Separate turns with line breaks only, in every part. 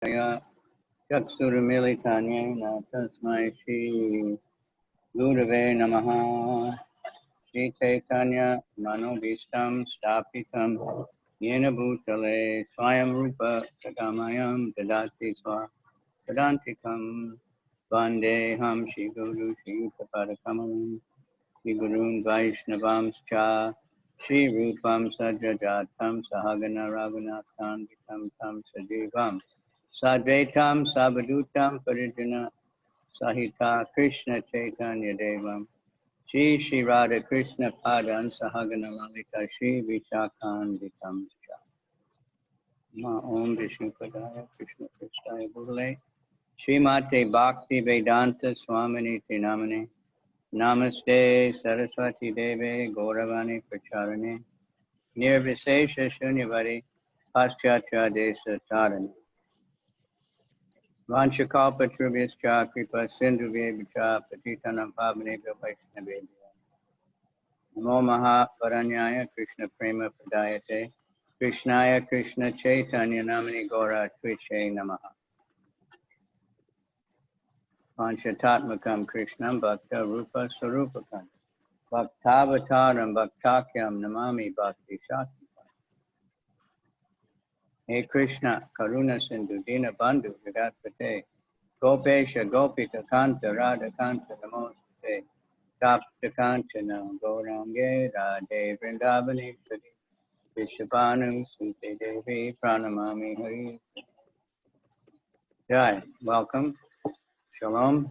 Chaksurumilitanyena tasmai Shri Gurave Namaha. Shri Chaitanya Manobhishtam Stapitam Yena Bhutale Swayam Rupa Sagamayam Dadati Swa Vedantikam Vandeham Shri Guru Shri Tapadakamalam Shri Gurun Vaishnavamscha Shri Rupam Sajajatam Sahagana Raghunatham Tam Sajivam Sadvaitam Sabadutam Parijana Sahita Krishna Chaitanya Devam Shri Shri Radha Krishna Padan Sahagana Lalita Shri Vishakhan Vitam Ma Om Vishnu Padaya Krishna Pristaya Bhule Shri Mate Bhakti Vedanta Swamini Tinamane Namaste Saraswati Deve Gauravani Pracharane Nirvisesha Shunyavadi Paschatya Desa Tarani Vanchakalpatrubhyascha Kripa Sindhuvebhya Patitanam Pavanebhyo Vaishnavebhyo Namo Maha Varanyaya Krishna Prema Pradayate Krishnaya Krishna Chaitanya Namani Gora Tviche Namaha Panchatatmakam Krishnam Bhakta Rupa Sarupakam Bhaktavataram Bhaktakyam Namami Bhakti Shakti. Hey Krishna, Karuna Sindhu, Dina Bandhu, Jagatpate, Gopesha, Gopika, Kanta, Radha Kanta, Namaste, Tapta Kanchana, Gaurange, Radhe, Vrindavani, Sri, Vishabhanu, Sute Devi, Pranamami, Hari. Jai, welcome. Shalom.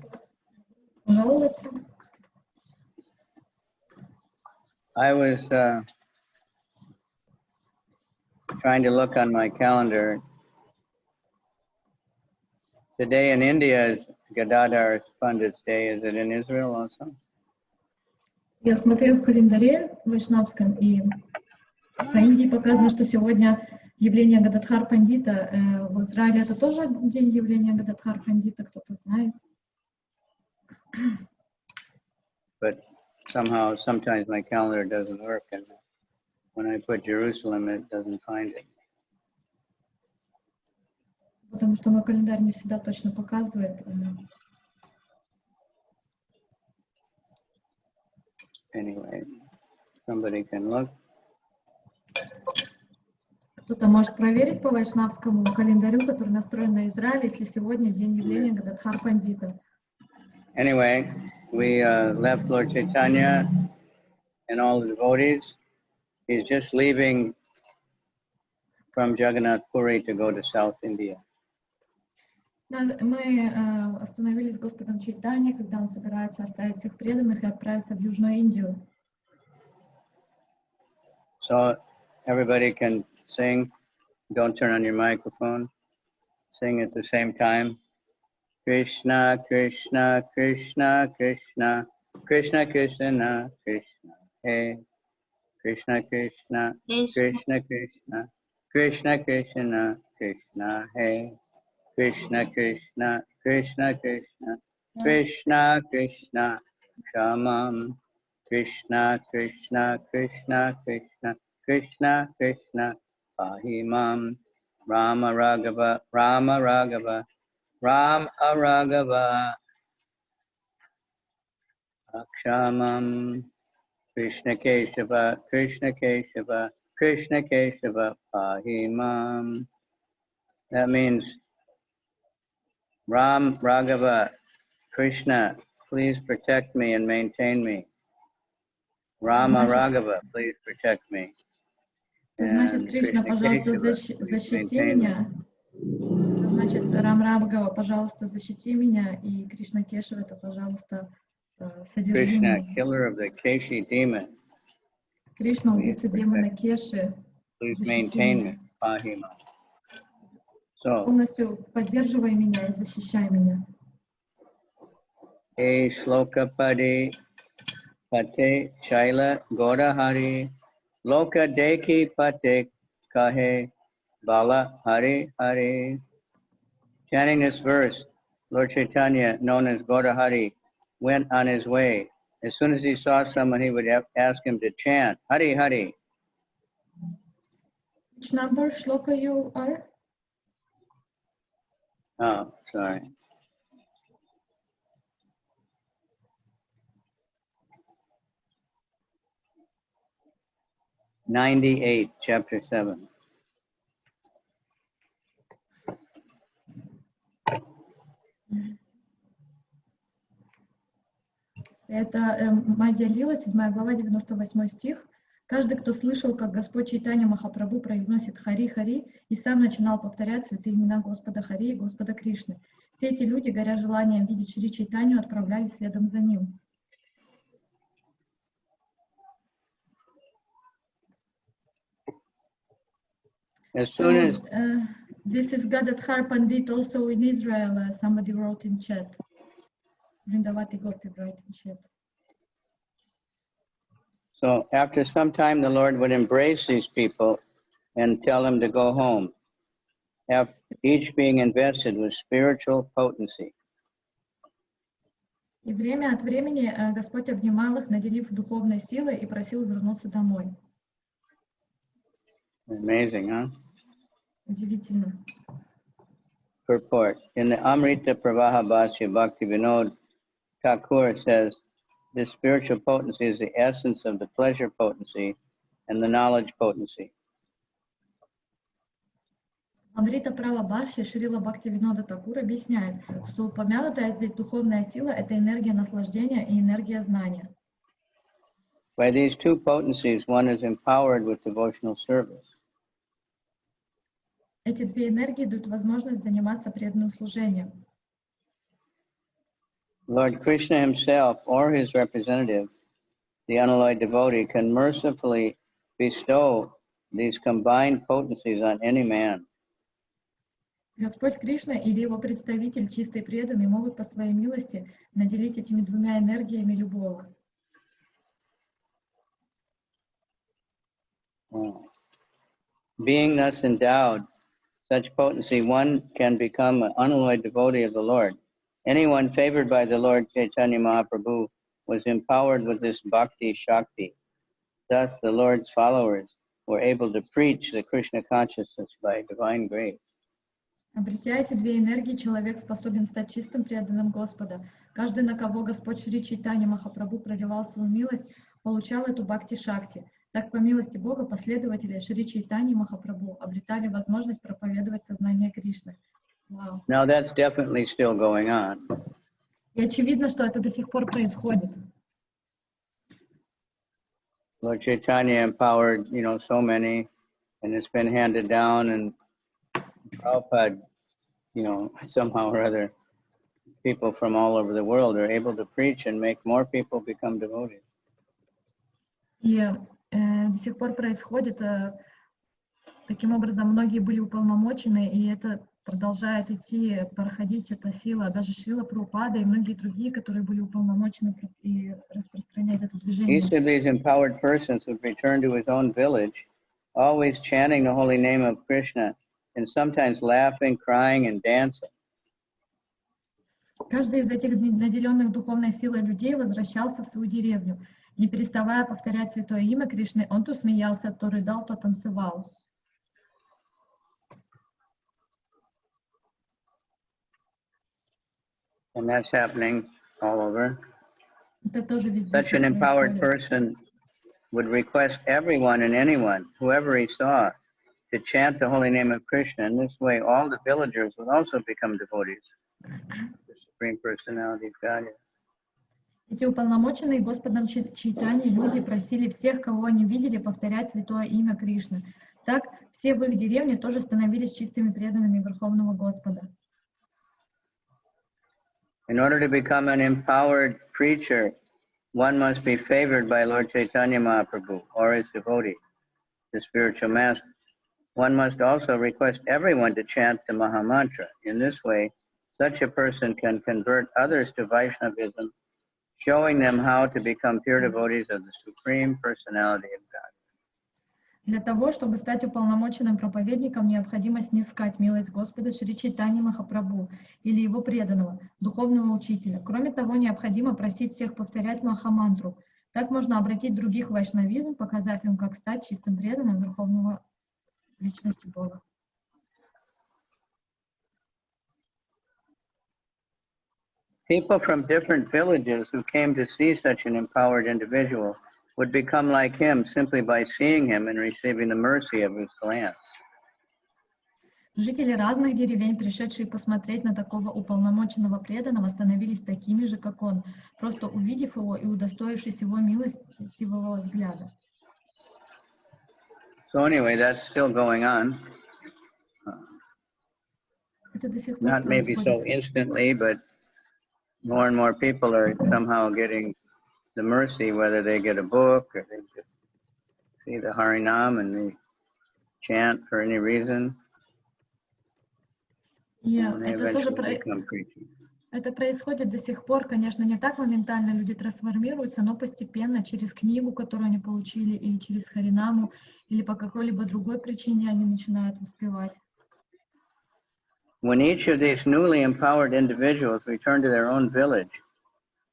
I was trying to look on my calendar. Today in India is Gadadhar Pandit's day. Is it in Israel also?
Я смотрю в календаре вайшнавском, и по Индии показано, что сегодня явление Гададхар Пандита. В Израиле это тоже день явления Гададхар Пандита, кто-то знает?
But somehow, sometimes my calendar doesn't work, and when I put Jerusalem, it doesn't find it.
Потому что мой календарь не всегда точно показывает.
Anyway, somebody can look.
Кто-то может проверить по вайшнавскому календарю, который настроен на Израиль, если сегодня день явления Гададхар Пандита.
Anyway, we left Lord Chaitanya and all the devotees. He's just leaving from Jagannath Puri to go to South India.
Мы остановились с Господом Чайтаньей, когда он собирается оставить всех преданных и отправиться в Южную Индию.
So everybody can sing. Don't turn on your microphone. Sing at the same time. Krishna, Krishna, Krishna, Krishna, Krishna, Krishna, Krishna, Hey. Krishna, Krishna, Krishna, Krishna, Krishna, Krishna, Krishna, Hey. Krishna, Krishna, Krishna, Krishna, Krishna, Krishna, Shamam. Krishna, Krishna, Krishna, Krishna, Krishna, Krishna, Pahimam. Rama Raghava, Rama Raghava, Ram Araghava, Akshamam. Krishna Keshava, Krishna Keshava, Krishna Keshava, Pahimam. That means, Ram Raghava, Krishna, please protect me and maintain me. Rama Raghava, please protect me.
Значит, Кришна, пожалуйста, защити меня. Значит, Рам Рагава, пожалуйста, защити меня. И Кришна Кешава, это, пожалуйста, содержи меня.
Krishna, killer of the Keshi demon.
Кришна, убийца демона Кеши.
Please maintain me. Pahima. So,
полностью поддерживай меня и защищай меня.
Hey Shloka Pade Pate Shaila Goda Hari Loka Deki Pate Kahe Bala Hari Hari. Chanting this verse, Lord Chaitanya, known as Goda Hari, went on his way. As soon as he saw someone, he would ask him to chant Hari Hari.
Which number shloka you are?
Oh, sorry. '98, chapter 7.
Это Мадхья-лила, 7 глава, 98 стих. Каждый, кто слышал, как Господь Чайтанья Махапрабху произносит Хари-Хари, и сам начинал повторять святые имена Господа Хари и Господа Кришны. Все эти люди, горя желанием видеть Шри Чайтанью, отправлялись следом за ним.
As soon as
This is Gadadhar Pandit also in Israel, somebody wrote in chat. Vrindavati Gopi wrote in chat.
So after some time, the Lord would embrace these people and tell them to go home, each being invested with spiritual potency.
И время от времени Господь обнимал их, наделив духовной силой, и просил вернуться домой.
Amazing, huh?
Удивительно.
Purport. In the Amrita Pravaha Bhashya, Bhakti Vinod Thakur says, this spiritual potency is the essence of the pleasure potency and the knowledge potency.
Амрита Права Бхашья Шрила Бхактивинода Такур объясняет, что упомянутая здесь духовная сила — это энергия наслаждения и энергия знания.
By these two potencies, one is empowered with devotional service.
Эти две энергии дают возможность заниматься преданным служением.
Lord Krishna himself or his representative, the unalloyed devotee, can mercifully bestow these combined potencies on any man.
Господь Кришна или его представитель, чистый преданный, могут по своей милости наделить этими двумя энергиями любого.
Being thus endowed such potency, one can become an unalloyed devotee of the Lord. Anyone favored by the Lord Chaitanya Mahaprabhu was empowered with this bhakti shakti. Thus, the Lord's followers were able to preach the Krishna consciousness by divine grace.
Обретя эти две энергии, человек способен стать чистым преданным Господа. Каждый, на кого Господь Шри Чайтанья Махапрабху проливал свою милость, получал эту бхакти-шакти. Так, по милости Бога, последователи Шри Чайтаньи Махапрабху обретали возможность проповедовать сознание Кришны. Wow.
Now that's definitely still going on.
И очевидно, что это до сих пор происходит.
Lord Chaitanya empowered, so many, and it's been handed down, and Prabhupada, somehow or other, people from all over the world are able to preach and make more people become devotees.
И до сих пор происходит, таким образом, многие были уполномочены, и это продолжает идти, проходить эта сила, даже Шрила Прабхупада и многие другие, которые были уполномочены и распространять это движение.
Each of these empowered persons would return to his own village, always chanting the holy name of Krishna, and sometimes laughing, crying, and dancing.
Каждый из этих наделенных духовной силой людей возвращался в свою деревню. Не переставая повторять святое имя Кришны, он то смеялся, то рыдал, то танцевал.
And that's happening all over.
Это тоже везде
Such an empowered
происходит.
person would request everyone and anyone, whoever he saw, to chant the holy name of Krishna. In this way, all the villagers would also become devotees. The Supreme Personality of Godhead.
Эти уполномоченные Господом Чайтаньи люди просили всех, кого они видели, повторять святое имя Кришны. Так, все в их деревне тоже становились чистыми преданными Верховного Господа.
In order to become an empowered preacher, one must be favored by Lord Chaitanya Mahaprabhu or his devotee, the spiritual master. One must also request everyone to chant the Maha Mantra. In this way, such a person can convert others to Vaishnavism, showing them how to become pure devotees of the Supreme Personality of God.
Для того, чтобы стать уполномоченным проповедником, необходимо снискать милость Господа Шри Чайтаньи Махапрабху или его преданного, духовного учителя. Кроме того, необходимо просить всех повторять Махамантру. Так можно обратить других в вайшнавизм, показав им, как стать чистым преданным Верховного Личности Бога.
People from different villages who came to see such an empowered individual would become like him simply by seeing him and receiving the mercy of his glance.
Жители разных деревень, пришедшие посмотреть на такого уполномоченного преданного, становились такими же, как он, просто увидев его и удостоившись его милостивого взгляда.
So anyway, that's still going on.
Это до сих пор
Not maybe so
происходит.
instantly, but more and more people are somehow getting the mercy, whether they get a book or they just see the Harinam and they chant for any reason. And they eventually become preaching.
Это происходит до сих пор, конечно, не так моментально люди трансформируются, но постепенно, через книгу, которую они получили, или через Харинаму, или по какой-либо другой причине они начинают воспевать.
When each of these newly empowered individuals returned to their own village,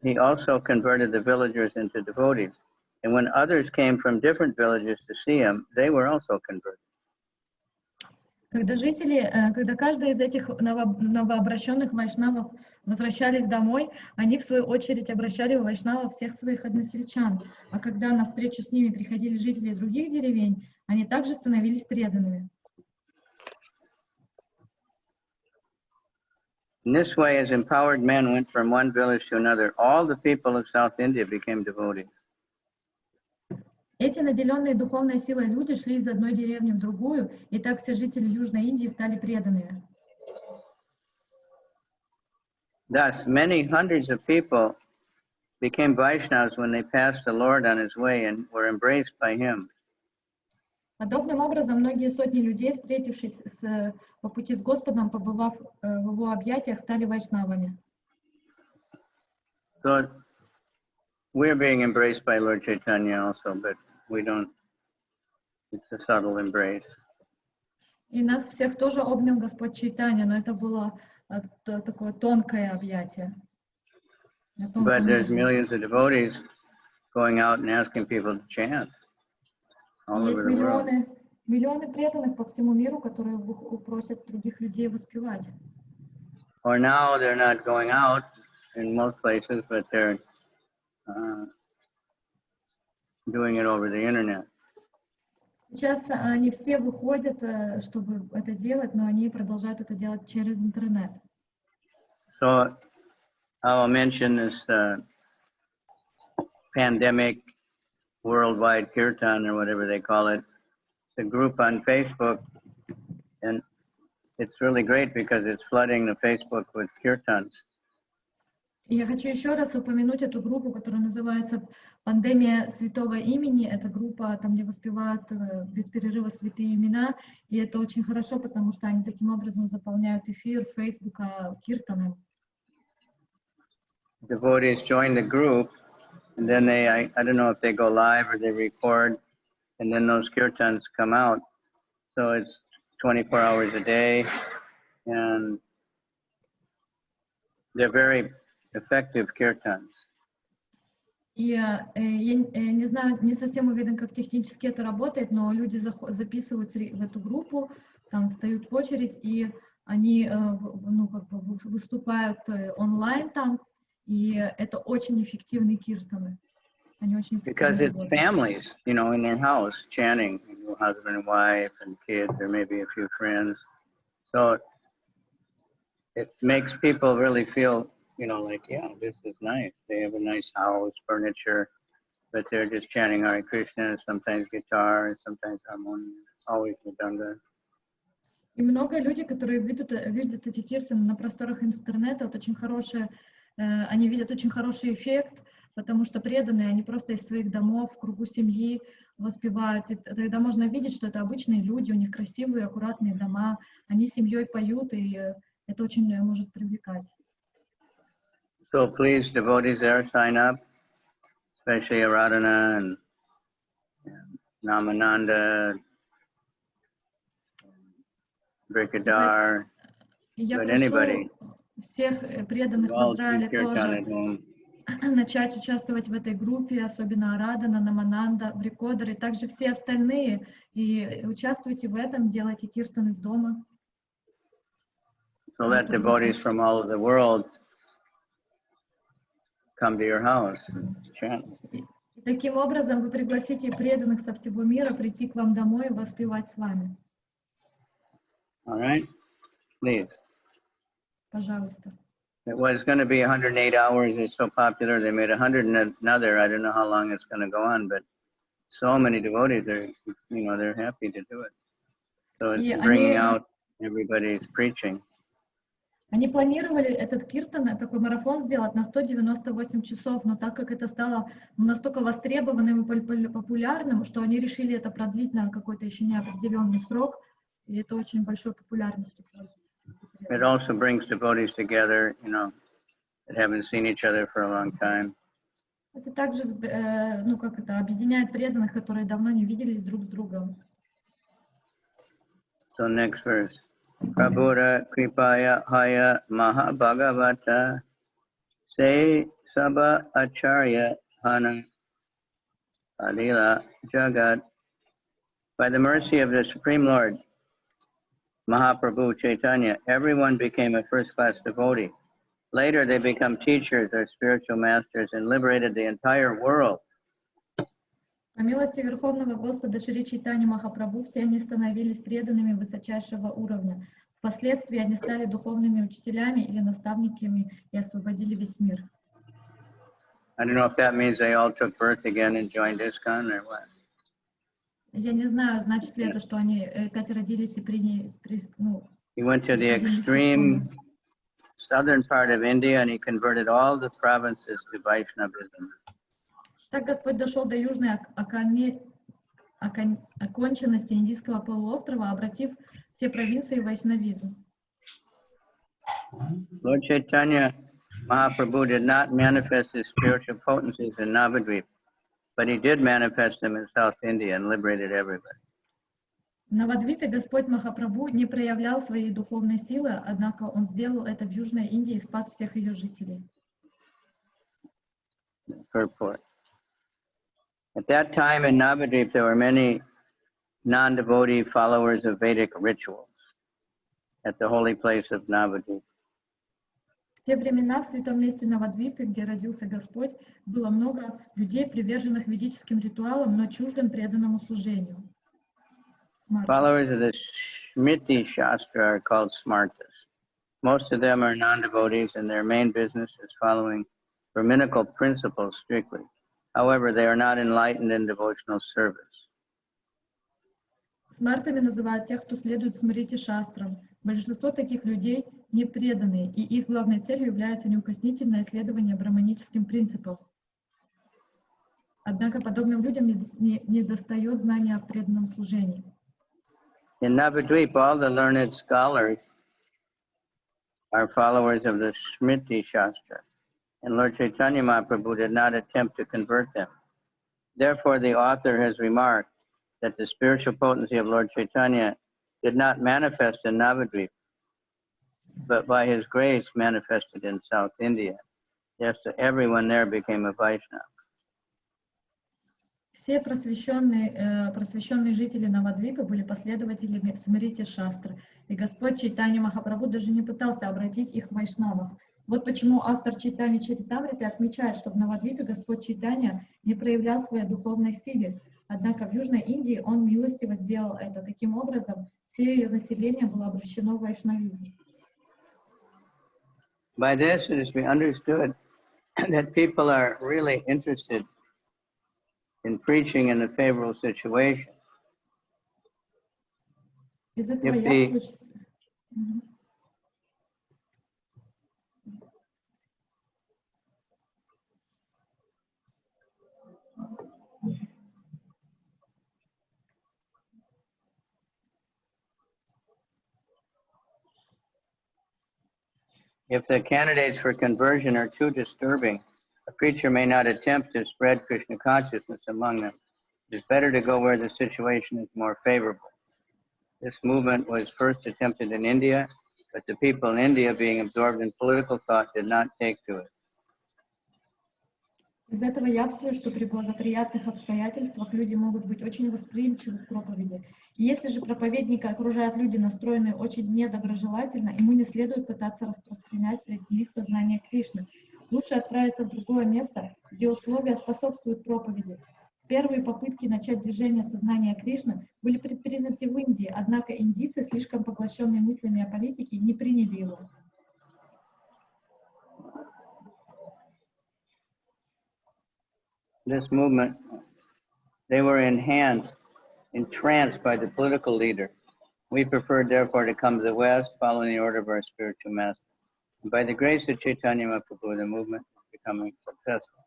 he also converted the villagers into devotees. And when others came from different villages to see him, they were also converted.
Когда каждый из этих новообращенных вайшнавов возвращались домой, они в свою очередь обращали в вайшнавов всех своих односельчан. А когда на встречу с ними приходили жители других деревень, они также становились преданными.
In this way, as empowered men went from one village to another, all the people of South India became devotees.
Эти наделенные духовной силой люди шли из одной деревни в другую, и так все жители Южной Индии стали преданными.
Thus, many hundreds of people became Vaishnavas when they passed the Lord on his way and were embraced by him.
Подобным образом, многие сотни людей, встретившись по пути с Господом, побывав в его объятиях, стали вайшнавами.
So, we're being embraced by Lord Chaitanya also, but we don't, it's a subtle embrace.
И нас всех тоже обнял Господь Чайтанья, но это было такое тонкое объятие.
But there's millions of devotees going out and asking people to chant all over the world.
Есть миллионы преданных по всему миру, которые просят других людей воспевать.
Or now they're not going out in most places, but they're doing it over the internet.
Сейчас они все выходят, чтобы это делать, но они продолжают это делать через интернет.
So I'll mention this pandemic worldwide kirtan or whatever they call it, the group on Facebook, and it's really great because it's flooding the Facebook with kirtans.
Я хочу еще раз упомянуть эту группу, которая называется «Пандемия святого имени». Это группа, там, где воспевают без перерыва святые имена. И это очень хорошо, потому что они таким образом заполняют эфир Фейсбука киртаном.
Devotees join the group, and then I don't know if they go live or they record, and then those kirtans come out. So it's 24 hours a day, and they're very effective kirtans.
Я не знаю, не совсем уверен, как технически это работает, но люди записываются в эту группу, там встают в очередь, и они выступают онлайн там, и это очень эффективные киртаны. Они очень
Because it's families, you know, in their house chanting, husband and wife and kids, or maybe a few friends. So it makes people really feel, you know, like, yeah, this is nice. They have a nice house, furniture, but they're just chanting Hare Krishna, sometimes guitar, and sometimes harmonium, always Mridanga.
И много людей, которые видят эти киртаны на просторах интернета, вот очень хорошие, они видят очень хороший эффект, потому что преданные, они просто из своих домов, в кругу семьи воспевают. И тогда можно видеть, что это обычные люди, у них красивые, аккуратные дома, они с семьей поют, и это очень может привлекать.
So please, devotees there, sign up, especially Aradhana and Namananda, Brikadar, but anybody.
Всех преданных в Израиле тоже начать участвовать в этой группе, особенно Арадана, Намананда, Брикодер, и также все остальные. И участвуйте в этом, делайте киртан из дома.
So let devotees from all over the world come to your house and chant.
И таким образом вы пригласите преданных со всего мира прийти к вам домой и воспевать с вами.
All right, please.
Пожалуйста.
It was going to be 108 hours. It's so popular. They made 100 and another. I don't know how long it's going to go on, but so many devotees are, they're happy to do it. So it's bringing out everybody's preaching.
Они планировали этот киртан, такой марафон сделать на 198 часов, но так как это стало настолько востребованным и популярным, что они решили это продлить на какой-то еще неопределенный срок, и это очень большой популярностью пользуется.
It also brings devotees together, that haven't seen each other for a long time.
Это также, объединяет преданных, которые давно не виделись друг с другом.
So next verse. Prabhura Kripaya Haya Maha Bhagavata Se Sabha Acharya Hana Alila Jagat. By the mercy of the Supreme Lord, Mahaprabhu Chaitanya, everyone became a first-class devotee. Later they become teachers or spiritual masters and liberated the entire world.
По милости Верховного Господа Шри Чайтаньи Махапрабху все они становились преданными высочайшего уровня. Впоследствии они стали духовными учителями или наставниками и освободили весь мир.
I don't know if that means they all took birth again and joined ISKCON or what.
Я не знаю, значит ли это, что они опять родились и приняли.
He went to the extreme southern part of India and he converted all the provinces to Vaishnavism.
Так Господь дошел до южной оконченности индийского полуострова, обратив все провинции в вайшнавизм.
Lord Chaitanya Mahaprabhu did not manifest his spiritual potencies in Navadvip, but he did manifest them in South India and liberated everybody.
В Навадвипе Господь Махапрабху не проявлял своей духовной силы, однако Он сделал это в Южной Индии и спас всех ее жителей.
Purport. At that time in Navadvip, there were many non-devotee followers of Vedic rituals at the holy place of Navadvip.
В те времена в святом месте Навадвипе, где родился Господь, было много людей, приверженных ведическим ритуалам, но чуждым преданному служению.
Followers of the Smriti Shastra are called Smartas. Most of them are non-devotees and their main business is following Brahminical principles strictly. However, they are not enlightened in devotional service.
Смартами называют тех, кто следует Смрити Шастрам. Большинство таких людей не преданные, и их главной целью является неукоснительное исследование брахманическим принципам. Однако подобным людям не достает знания о преданном служении.
In Navadvip, all the learned scholars are followers of the Smriti Shastra, and Lord Chaitanya Mahaprabhu did not attempt to convert them. Therefore, the author has remarked that the spiritual potency of Lord Chaitanya did not manifest in Navadvip, but by his grace manifested in South India. Yes, everyone there became a Vaishnava.
Все просвещенные жители Навадвипа были последователями Смрити Шастры, и Господь Чайтанья Махапрабху даже не пытался обратить их в вайшнавов. Вот почему автор Чайтанья-чаритамриты отмечает, что в Навадвипе Господь Чайтанья не проявлял своей духовной силы, однако в Южной Индии Он милостиво сделал это. Таким образом, все ее население было обращено в вайшнавизм.
By this it is to be understood that people are really interested in preaching in a favorable situation.
Из этого я слышу.
If the candidates for conversion are too disturbing, a preacher may not attempt to spread Krishna consciousness among them. It is better to go where the situation is more favorable. This movement was first attempted in India, but the people in India, being absorbed in political thought, did not take to it.
Из этого явствует, что при благоприятных обстоятельствах люди могут быть очень восприимчивы к проповеди. И если же проповедника окружают люди, настроенные очень недоброжелательно, ему не следует пытаться распространять среди них сознание Кришны. Лучше отправиться в другое место, где условия способствуют проповеди. Первые попытки начать движение сознания Кришны были предприняты в Индии, однако индийцы, слишком поглощенные мыслями о политике, не приняли его.
This movement, they were entranced by the political leader. We preferred, therefore, to come to the West, following the order of our spiritual master. And by the grace of Chaitanya Mahaprabhu, the movement is becoming successful.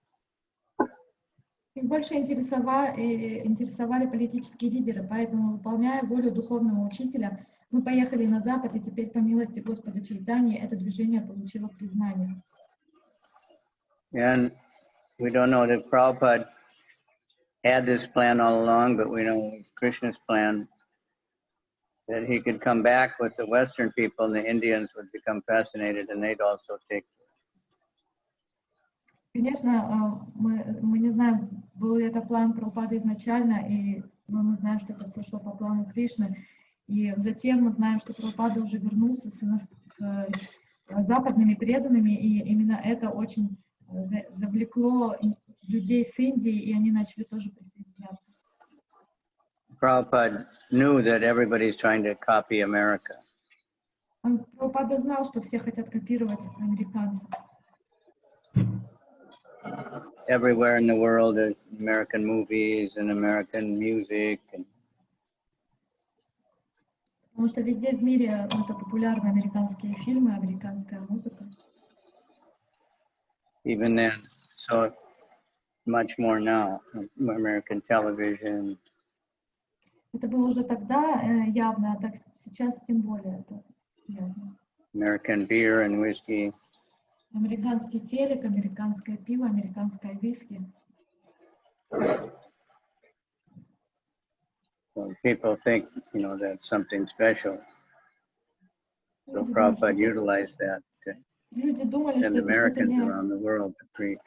Их больше интересовали политические лидеры, поэтому, выполняя волю духовного учителя, мы поехали на Запад, и теперь, по милости Господа Чайтаньи, это движение получило признание.
And we don't know that Prabhupada had this plan all along, but we know it was Krishna's plan that he could come back with the Western people and the Indians would become fascinated and they'd also take.
Конечно, мы не знаем, был ли это план Прабхупады изначально, но мы знаем, что это все шло по плану Кришны. И затем мы знаем, что Прабхупада уже вернулся с западными преданными, и именно это очень завлекло людей с Индии, и они начали тоже присоединяться.
Prabhupada knew that everybody's trying to copy America.
Прабхупада знал, что все хотят копировать американцев.
Everywhere in the world there's American movies and American music.
Потому что везде в мире это популярны американские фильмы, американская музыка.
Even then, so much more now, American television.
Это было уже тогда явно, а так сейчас тем более это явно.
American beer and whiskey.
Американский телек, американское пиво, американское виски.
So people think, that's something special. So Prabhupada utilized that to send Americans around the world to preach.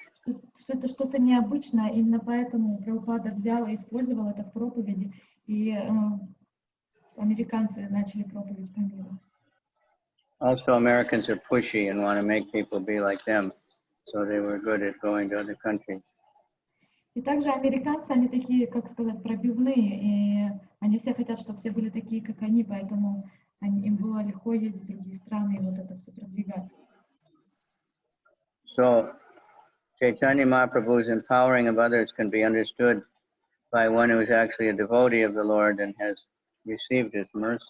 Что это что-то необычное, именно поэтому Прабхупада взял и использовал это в проповеди, и американцы начали проповедь по миру.
Also, Americans are pushy and want to make people be like them, so they were good at going to other countries.
И также американцы, они такие, как сказать, пробивные, и они все хотят, чтобы все были такие, как они, поэтому им было легко ездить в другие страны и вот это все продвигать.
So, Chaitanya Mahaprabhu's empowering of others can be understood by one who is actually a devotee of the Lord and has received His mercy.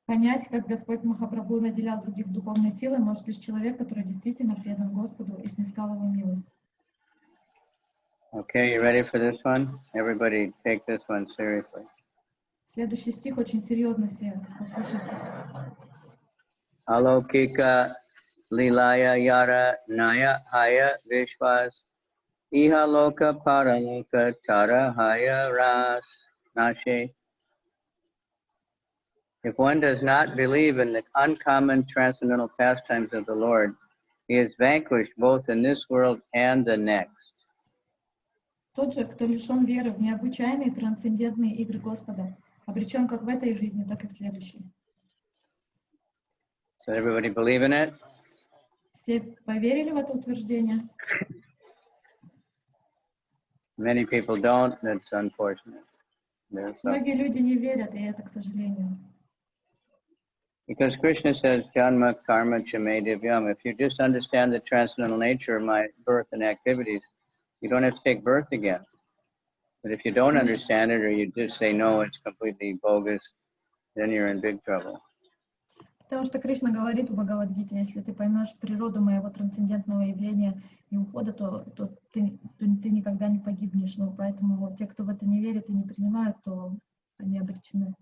Понять, как Господь Махапрабху наделял других духовной силой, может лишь человек, который действительно предан Господу и снискал его милость.
Okay, you ready for this one? Everybody take this one seriously.
Следующий стих очень серьезно все послушайте.
Alokika lilaya yara naya haya vishwas iha loka paraloka tara haya ras nashe. If one does not believe in the uncommon transcendental pastimes of the Lord, he is vanquished both in this world and the next.
Тот же, кто лишен веры в необычайные трансцендентные игры Господа, обречен как в этой жизни, так и в следующей.
So everybody believe in it?
Все поверили в это утверждение?
Many people don't. That's unfortunate.
Многие люди не верят, и это, к сожалению.
Because Krishna says, Janma karma chame divyam. If you just understand the transcendental nature of my birth and activities, you don't have to take birth again. But if you don't understand it or you just say, no, it's completely bogus, then you're in big trouble.
Потому что Кришна говорит в Бхагавад-гите, если ты поймешь природу моего трансцендентного явления и ухода, то ты никогда не погибнешь. Но поэтому те, кто в это не верит и не принимают, то они обречены.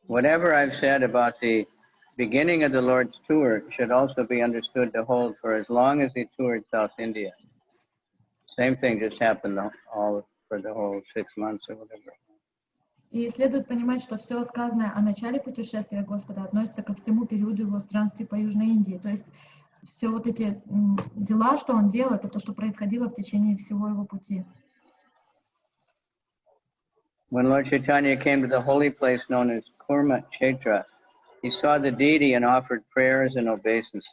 Whatever I've said about the beginning of the Lord's tour should also be understood to hold for as long as he toured South India. Same thing just happened all for the whole 6 months or whatever.
И следует понимать, что все сказанное о начале путешествия Господа относится ко всему периоду его странствий по Южной Индии. То есть все вот эти дела, что он делал, это то, что происходило в течение всего его пути.
When Lord Chaitanya came to the holy place known as Kurma Kshetra, he saw the deity and offered prayers and obeisances.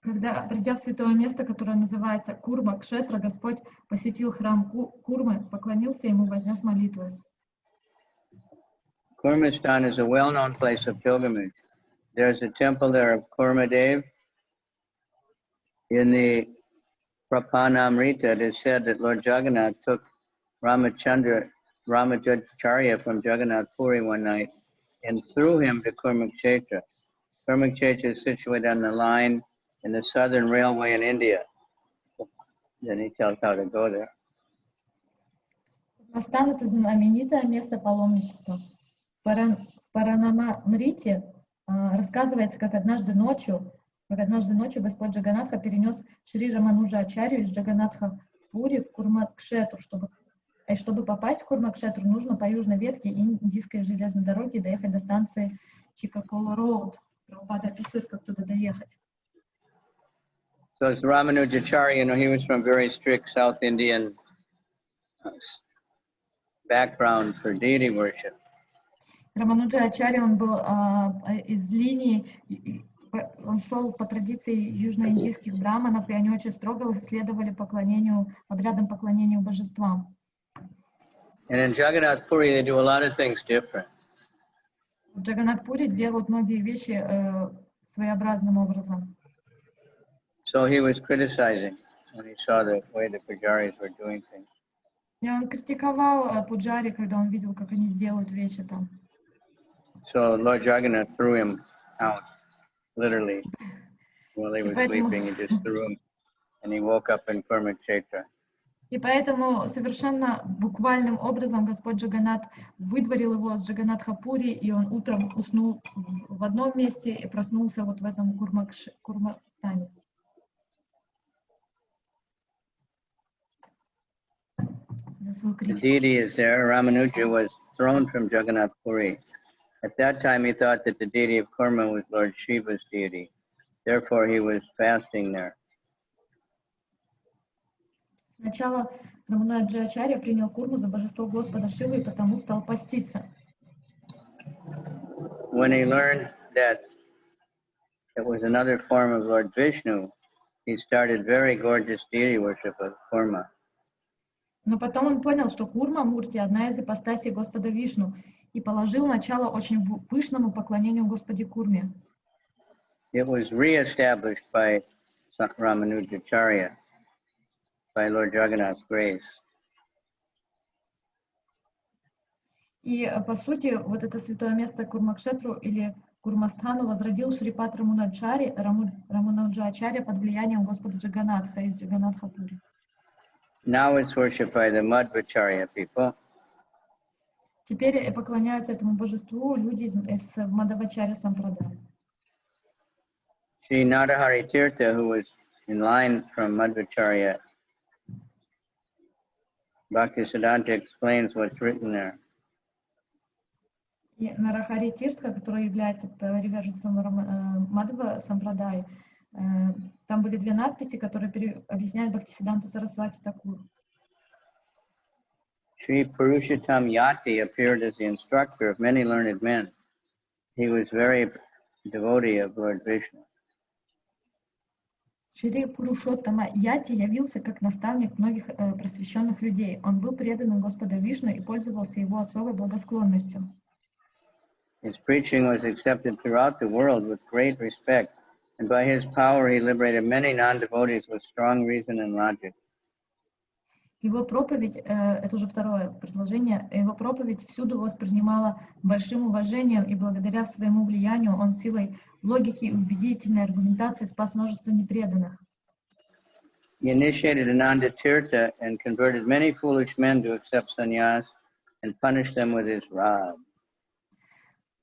Когда, придя в святое место, которое называется Курма-кшетра, Господь посетил храм Курмы, поклонился ему, вознес молитвы.
Kurmastan is a well-known place of pilgrimage. There's a temple there of Kurmadev. In the Chaitanya-charitamrita, it is said that Lord Jagannath took Ramacharya from Jagannath Puri one night and threw him to Kurmakshetra. Kurmakshetra is situated on the line in the Southern Railway in India. Then he tells how to go there.
Курмастан — это знаменитое место паломничества. В Паранамрите рассказывается, как однажды ночью Господь Джаганатха перенес Шри Рамануджа-ачарью из Джаганатха Пури в Курмакшетру. Чтобы попасть в Курмакшетру, нужно по южной ветке индийской железной дороги доехать до станции Чикакола-Роуд. Прабхупада описывает, как туда доехать.
So it's Ramanujacharya, he was from very strict South Indian background for deity worship.
Рамануджа-ачарья, он был из линии, он шел по традиции южноиндийских браманов, и они очень строго следовали обрядам поклонению божествам.
And in Jagannath Puri, they do a lot of things different.
В Джаганнат-Пури делают многие вещи своеобразным образом.
So he was criticizing when he saw the way the pujaris were doing things.
И он критиковал пуджари, когда он видел, как они делают вещи там.
So Lord Jagannath threw him out, literally, while he was sleeping. He just threw him, and he woke up in Kurmakshetra.
И поэтому совершенно буквальным образом Господь Джаганнат выдворил его с Джаганнатха-Пури, и он утром уснул в одном месте и проснулся вот в этом Курмастане.
The deity is there. Ramanuja was thrown from Jagannath Puri. At that time, he thought that the deity of Kurma was Lord Shiva's deity. Therefore, he was fasting there.
Сначала Рамануджа-ачарья принял Курму за божество Господа Шивы и потому стал поститься.
When he learned that it was another form of Lord Vishnu, he started very gorgeous deity worship of Kurma.
Но потом он понял, что Курма-мурти — одна из ипостасей Господа Вишну, и положил начало очень пышному поклонению Господи Курме.
It was re-established by Ramanujacharya, by Lord Jagannath's grace.
И по сути, вот это святое место Курмакшетру или Курмастану возродил Шрипат Рамануджа-ачарья под влиянием Господа Джаганатха из Джаганатха-Пури.
Now it's worshipped by the Madhvacharya people.
Теперь поклоняются этому божеству люди из Мадхвачарья Сампрадай.
Sri Narahari Tirtha, who was in line from Madhvacharya, Bhaktisiddhanta explains what's written there.
И Нарахари Тиртха, который является приверженцем Мадхва Сампрадай, там были две надписи, которые объясняют Бхактисиддханта Сарасвати Такур.
Sri Purushottam Yati appeared as the instructor of many learned men. He was very devotee of Lord Vishnu.
Шри Пурушоттама Яти явился как наставник многих просвещенных людей. Он был преданным Господа Вишну и пользовался его особой благосклонностью.
His preaching was accepted throughout the world with great respect, and by his power he liberated many non-devotees with strong reason and logic.
Его проповедь, это уже второе предложение, его проповедь всюду воспринимала большим уважением, и благодаря своему влиянию он силой логики и убедительной аргументации спас множество непреданных.
He initiated Ananda Tirtha and converted many foolish men to accept sannyas and punished them with his rod.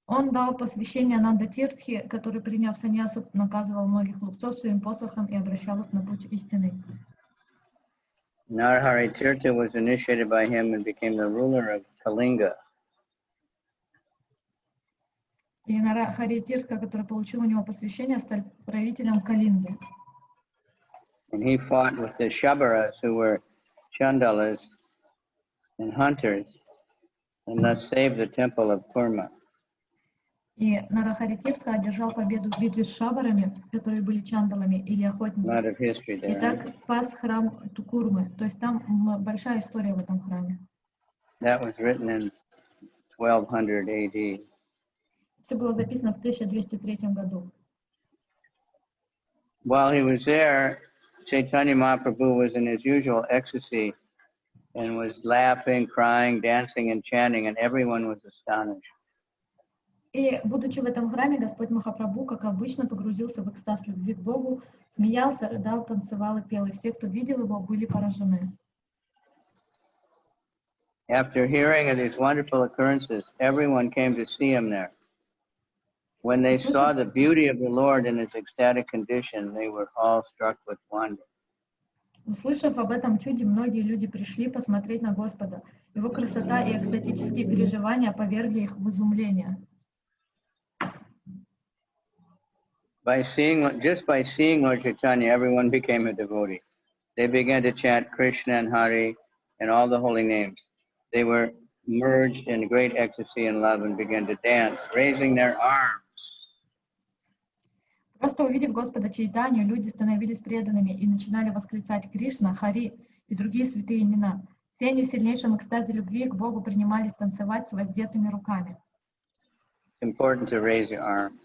Он дал посвящение Ананда Тиртхи, который, приняв саньясу, наказывал многих глупцов своим посохом и обращал их на путь истины.
Narahari Tirtha was initiated by him and became the ruler of Kalinga.
И Нарахари Тиртха, который получил у него посвящение, стал правителем Калинги.
And he fought with the Shabaras, who were Chandalas and hunters, and thus saved the temple of Kurma.
И Нарахаритирска одержал победу в битве с шабарами, которые были чандалами или охотниками. И так спас храм Тукурмы. То есть там большая история в этом храме.
That was written in 1200 AD.
Все было записано в 1203 году.
While he was there, Chaitanya Mahaprabhu was in his usual ecstasy and was laughing, crying, dancing, and chanting, and everyone was astonished.
И, будучи в этом храме, Господь Махапрабху, как обычно, погрузился в экстаз любви к Богу, смеялся, рыдал, танцевал и пел, и все, кто видел его, были поражены.
After hearing of these wonderful occurrences, everyone came to see him there. When they saw the beauty of the Lord in his ecstatic condition, they were all struck with wonder.
Услышав об этом чуде, многие люди пришли посмотреть на Господа. Его красота и экстатические переживания повергли их в изумление.
Just by seeing Lord Chaitanya, everyone became a devotee. They began to chant Krishna and Hari and all the holy names. They were merged in great ecstasy and love and began to dance, raising their arms.
Просто увидев Господа Чайтанью, люди становились преданными и начинали восклицать Кришна, Хари и другие святые имена. Все они в сильнейшем экстазе любви к Богу принимались танцевать с воздетыми руками.
It's important to raise your arms.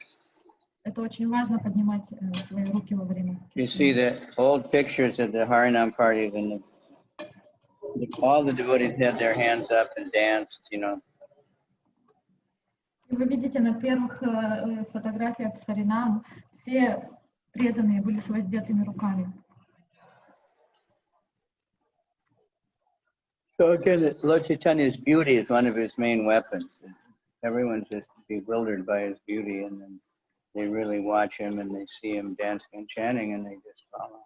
Это очень важно поднимать свои руки во время.
You see the old pictures of the Harinam parties, and all the devotees had their hands up and danced, you know.
Вы видите на первых фотографиях с Харинам, все преданные были с воздетыми руками.
So again, Lord Chaitanya's beauty is one of his main weapons. Everyone's just bewildered by his beauty, and then they really watch him and they see him dancing and chanting, and they just follow.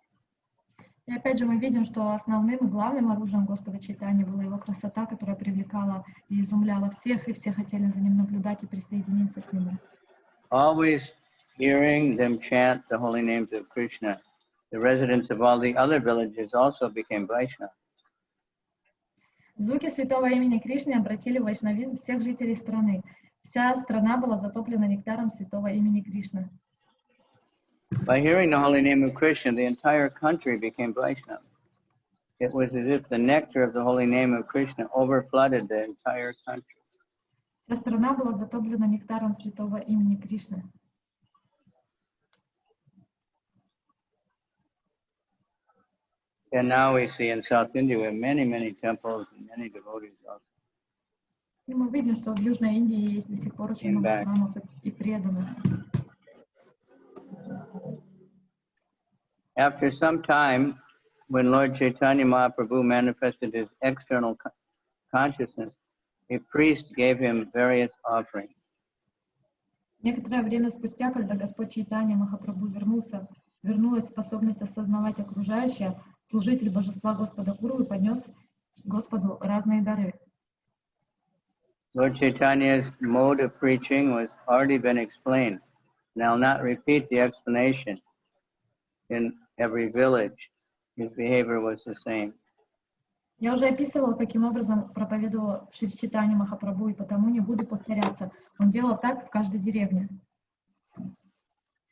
И опять же мы видим, что основным и главным оружием Господа Чайтаньи была его красота, которая привлекала и изумляла всех, и все хотели за ним наблюдать и присоединиться к нему.
Always hearing them chant the holy names of Krishna, the residents of all the other villages also became Vaishnava.
Звуки святого имени Кришны обратили в вайшнавизм всех жителей страны. Вся страна была затоплена нектаром святого имени Кришны.
By hearing the holy name of Krishna, the entire country became Vaishnava. It was as if the nectar of the holy name of Krishna overflooded the entire country.
Вся страна была затоплена нектаром святого имени Кришны.
And now we see in South India we have many, many temples and many devotees also.
И мы видим, что в Южной Индии есть до сих пор очень много храмов и преданных.
After some time, when Lord Chaitanya Mahaprabhu manifested his external consciousness, a priest gave him various offerings.
Некоторое время спустя, когда Господь Чайтанья Махапрабху вернулась способность осознавать окружающее, служитель божества Господа Гуру поднес Господу разные дары.
Lord Chaitanya's mode of preaching was already been explained, and I'll not repeat the explanation. In every village, his behavior was the same.
Я уже описывала, каким образом проповедовал Шри Чайтанья Махапрабху, и потому не буду повторяться. Он делал так в каждой деревне.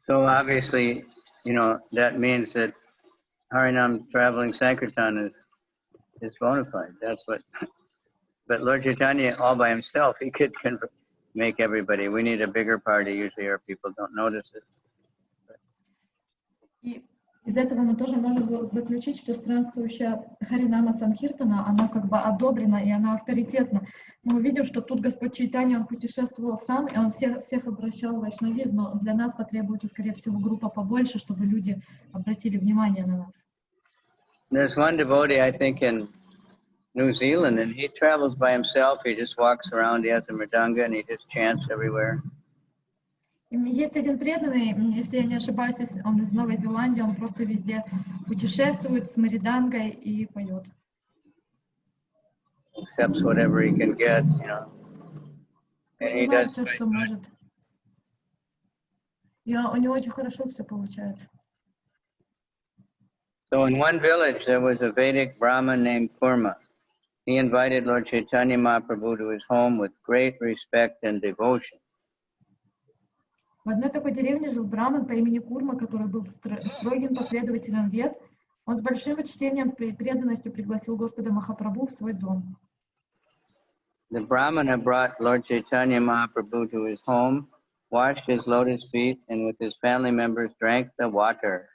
So obviously, you know, that means that Harinam traveling Sankirtan is bona fide. That's what. But Lord Chaitanya, all by himself, he could make everybody. We need a bigger party. Usually, our people don't notice it.
И из этого мы тоже можем заключить, что странствующая Харинама Санкиртана, она как бы одобрена и она авторитетна. Мы увидим, что тут Господь Чайтанья, он путешествовал сам, и он всех обращал в вайшнавизм, но для нас потребуется, скорее всего, группа побольше, чтобы люди обратили внимание на нас.
There's one devotee, I think, in New Zealand, and he travels by himself. He just walks around, he has a mridanga, and he just chants everywhere.
Есть один преданный, если я не ошибаюсь, он из Новой Зеландии, он просто везде путешествует с мридангой и поет.
Accepts whatever he can get, you know. And he does
все, что может. И у него очень хорошо все получается.
So in one village, there was a Vedic Brahmin named Kurma. He invited Lord Chaitanya Mahaprabhu to his home with great respect and devotion.
В одной такой деревне жил браман по имени Курма, который был строгим последователем вед. Он с большим почтением и преданностью пригласил Господа Махапрабху в свой дом.
The Brahmana brought Lord Chaitanya Mahaprabhu to his home, washed his lotus feet, and with his family members drank the water.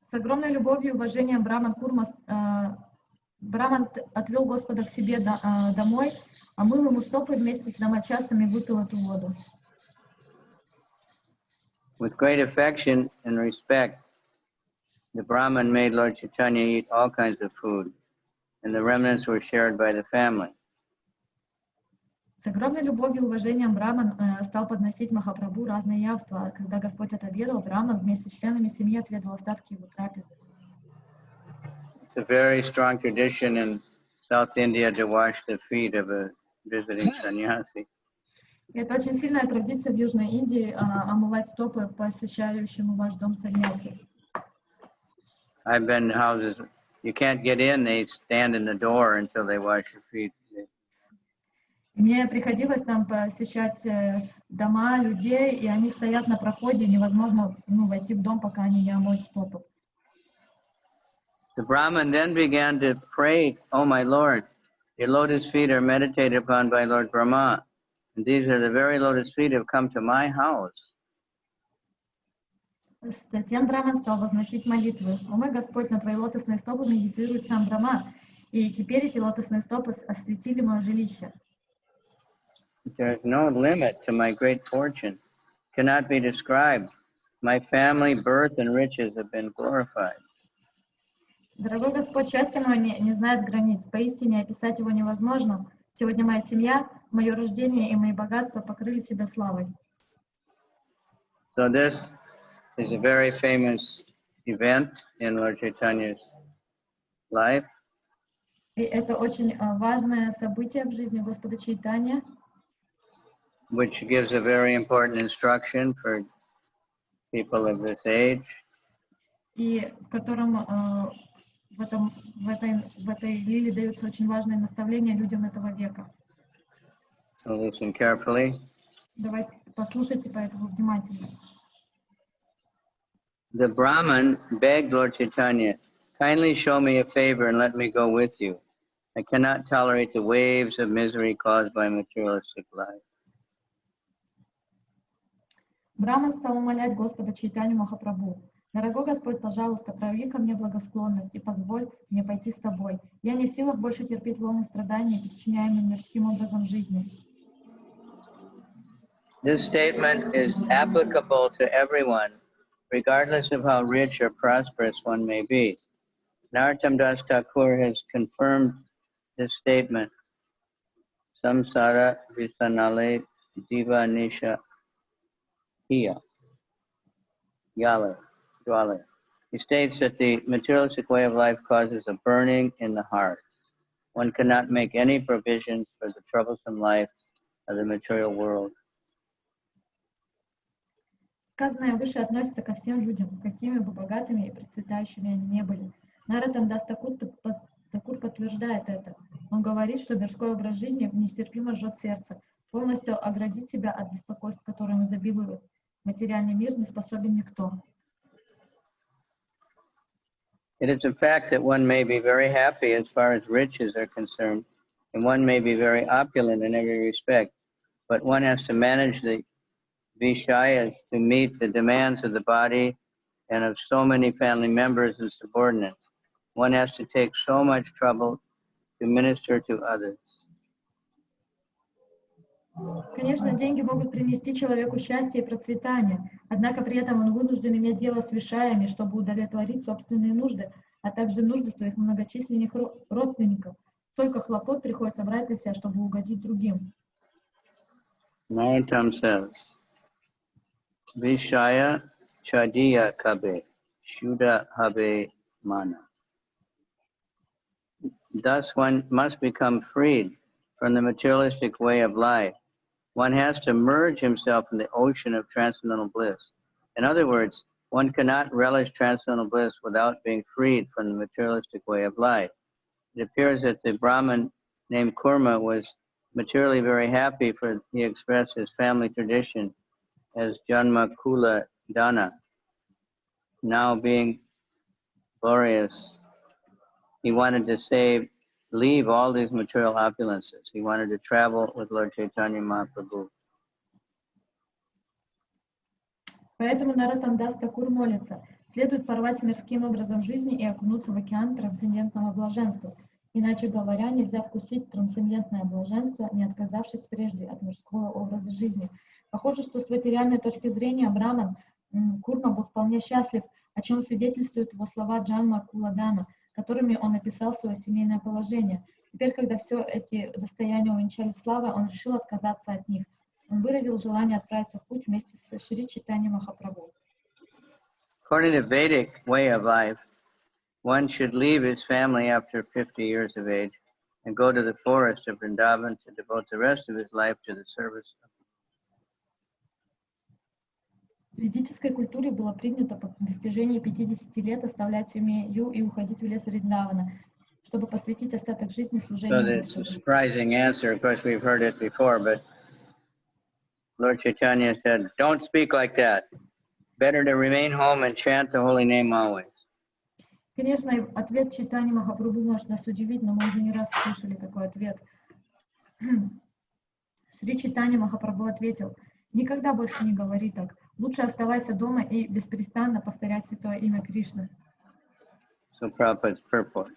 С огромной любовью и уважением Браман отвел Господа к себе домой, омыл ему стопы вместе с домочадцами и выпил эту воду.
With great affection and respect, the Brahman made Lord Chaitanya eat all kinds of food, and the remnants were shared by the family.
С огромной любовью и уважением Браман стал подносить Махапрабху разные явства. Когда Господь отобедал, Браман вместе с членами семьи отведал остатки его трапезы.
It's a very strong tradition in South India to wash the feet of a visiting sannyasi.
Это очень сильная традиция в Южной Индии омывать стопы посещающему ваш дом саньяси.
I've been to houses, you can't get in, they stand in the door until they wash your feet.
Мне приходилось там посещать дома людей, и они стоят на проходе, невозможно войти в дом, пока они не омоют стопы.
The Brahman then began to pray, "Oh my Lord, your lotus feet are meditated upon by Lord Brahma, and these are the very lotus feet that have come to my house."
Затем Браман стал возносить молитвы. «О мой Господь, на твои лотосные стопы медитирует сам Брахма, и теперь эти лотосные стопы осветили мое жилище».
There is no limit to my great fortune, cannot be described. My family, birth, and riches have been glorified.
Дорогой Господь, счастье мое не знает границ. Поистине описать его невозможно. Сегодня моя семья, мое рождение и мои богатства покрыли себя славой.
So this is a very famous event in Lord Chaitanya's life.
И это очень важное событие в жизни Господа Чайтанья,
which gives a very important instruction for people of this age.
и в котором в этой лиле даются очень важные наставления людям этого века.
So listen carefully.
Давайте послушайте поэтому внимательно.
The Brahman begged Lord Chaitanya, "Kindly show me a favor and let me go with you. I cannot tolerate the waves of misery caused by materialistic life."
Браман стал умолять Господа Чайтанью Махапрабху: «Дорогой Господь, пожалуйста, прояви ко мне благосклонность и позволь мне пойти с тобой. Я не в силах больше терпеть волны страданий, причиняемые мирским образом жизни».
This statement is applicable to everyone, regardless of how rich or prosperous one may be. Narottam Das Thakur has confirmed this statement. Samsara visanale diva nisha hiya yale. He states that the materialistic way of life causes a burning in the heart. One cannot make any provisions for the troublesome life of the material world.
Сказанное выше относится ко всем людям, какими бы богатыми и процветающими они не были. Наротам Дас Тхакур подтверждает это. Он говорит, что мирской образ жизни нестерпимо жжет сердце. Полностью оградить себя от беспокойств, которым изобилует материальный мир, не способен никто.
It is a fact that one may be very happy as far as riches are concerned, and one may be very opulent in every respect, but one has to manage the Vishayas to meet the demands of the body and of so many family members and subordinates. One has to take so much trouble to minister to others.
Конечно, деньги могут принести человеку счастье и процветание, однако при этом он вынужден иметь дело с вишаями, чтобы удовлетворить собственные нужды, а также нужды своих многочисленных родственников. Столько хлопот приходится брать на себя, чтобы угодить другим.
Narottam says, Vishaya chadiya kabe, shuddha habe mana. Thus one must become freed from the materialistic way of life. One has to merge himself in the ocean of transcendental bliss. In other words, one cannot relish transcendental bliss without being freed from the materialistic way of life. It appears that the Brahmin named Kurma was materially very happy, for he expressed his family tradition as Janma Kula Dana. Now being glorious, he wanted to leave all these material opulences. He wanted to travel with Lord Chaitanya Mahaprabhu.
Поэтому Нароттамдас Такур молится: следует порвать с мирским образом жизни и окунуться в океан трансцендентного блаженства. Иначе говоря, нельзя вкусить трансцендентное блаженство, не отказавшись прежде от мирского образа жизни. Похоже, что с материальной точки зрения Браман Курма был вполне счастлив, о чем свидетельствуют его слова Джанма Куладана, которыми он описал свое семейное положение. Теперь, когда все эти достояния увенчали славой, он решил отказаться от них. Он выразил желание отправиться в путь вместе с Шри Чайтаньей Махапрабху.
According to Vedic way of life, one should leave his family after 50 years of age and go to the forest of Vrindavan to devote the rest of his life to the service of
В ведической культуре было принято по достижении 50 лет оставлять семью и уходить в лес Вриндавана, чтобы посвятить остаток жизни служению
Господу. So
Господу.
the surprising answer, of course we've heard it before, but Lord Chaitanya said, don't speak like that. Better to remain home and chant the holy name always.
Конечно, ответ Чайтаньи Махапрабху может нас удивить, но мы уже не раз слышали такой ответ. Шри Чайтанья Махапрабху ответил: никогда больше не говори так. Лучше оставайся дома и беспрестанно повторяй святое имя Кришны.
So Prabhupada's purport.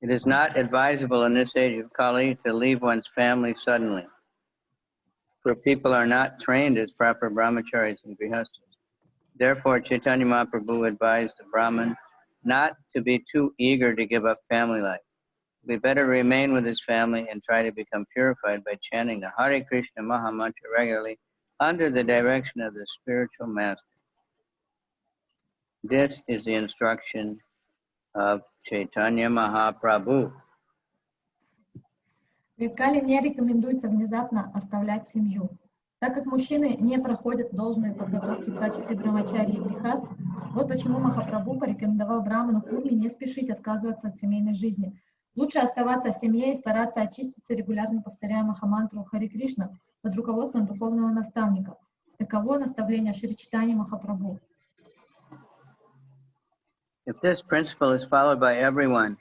It is not advisable in this age of Kali to leave one's family suddenly, for people are not trained as proper brahmacharis and grihastas. Therefore, Chaitanya Mahaprabhu advised the Brahman not to be too eager to give up family life. We better remain with his family and try to become purified by chanting the Hare Krishna Maha Mantra regularly under the direction of the spiritual master. This is the instruction of Chaitanya Mahaprabhu.
В Кали не рекомендуется внезапно оставлять семью. Так как мужчины не проходят должной подготовки в качестве брамачари и грихаст, вот почему Махапрабху порекомендовал Браману Курме не спешить отказываться от семейной жизни. Лучше оставаться в семье и стараться очиститься, регулярно повторяя Махамантру Хари Кришна под руководством духовного наставника. Таково наставление Шри Чайтаньи Махапрабху.
If this principle is followed by everyone,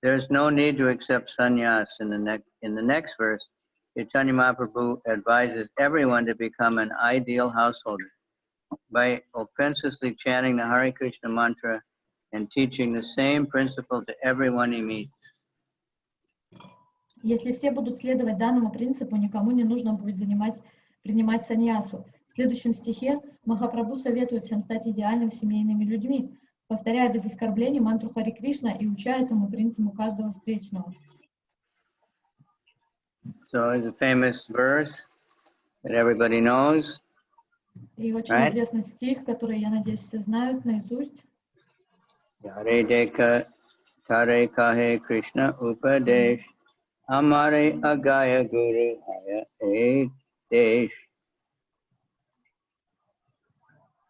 there is no need to accept sannyas. In the next verse, Chaitanya Mahaprabhu advises everyone to become an ideal householder by offensively chanting the Hare Krishna mantra and teaching the same principle to everyone he meets.
Если все будут следовать данному принципу, никому не нужно будет принимать саньясу. В следующем стихе Махапрабху советует всем стать идеальными семейными людьми, повторяя без оскорблений мантру Хари Кришна и уча этому принципу каждого встречного.
So it's a famous verse that everybody knows.
И очень известный стих, который, я надеюсь, все знают наизусть.
Yare deka tare kahe Krishna upadesh amare agaya guru haya desh.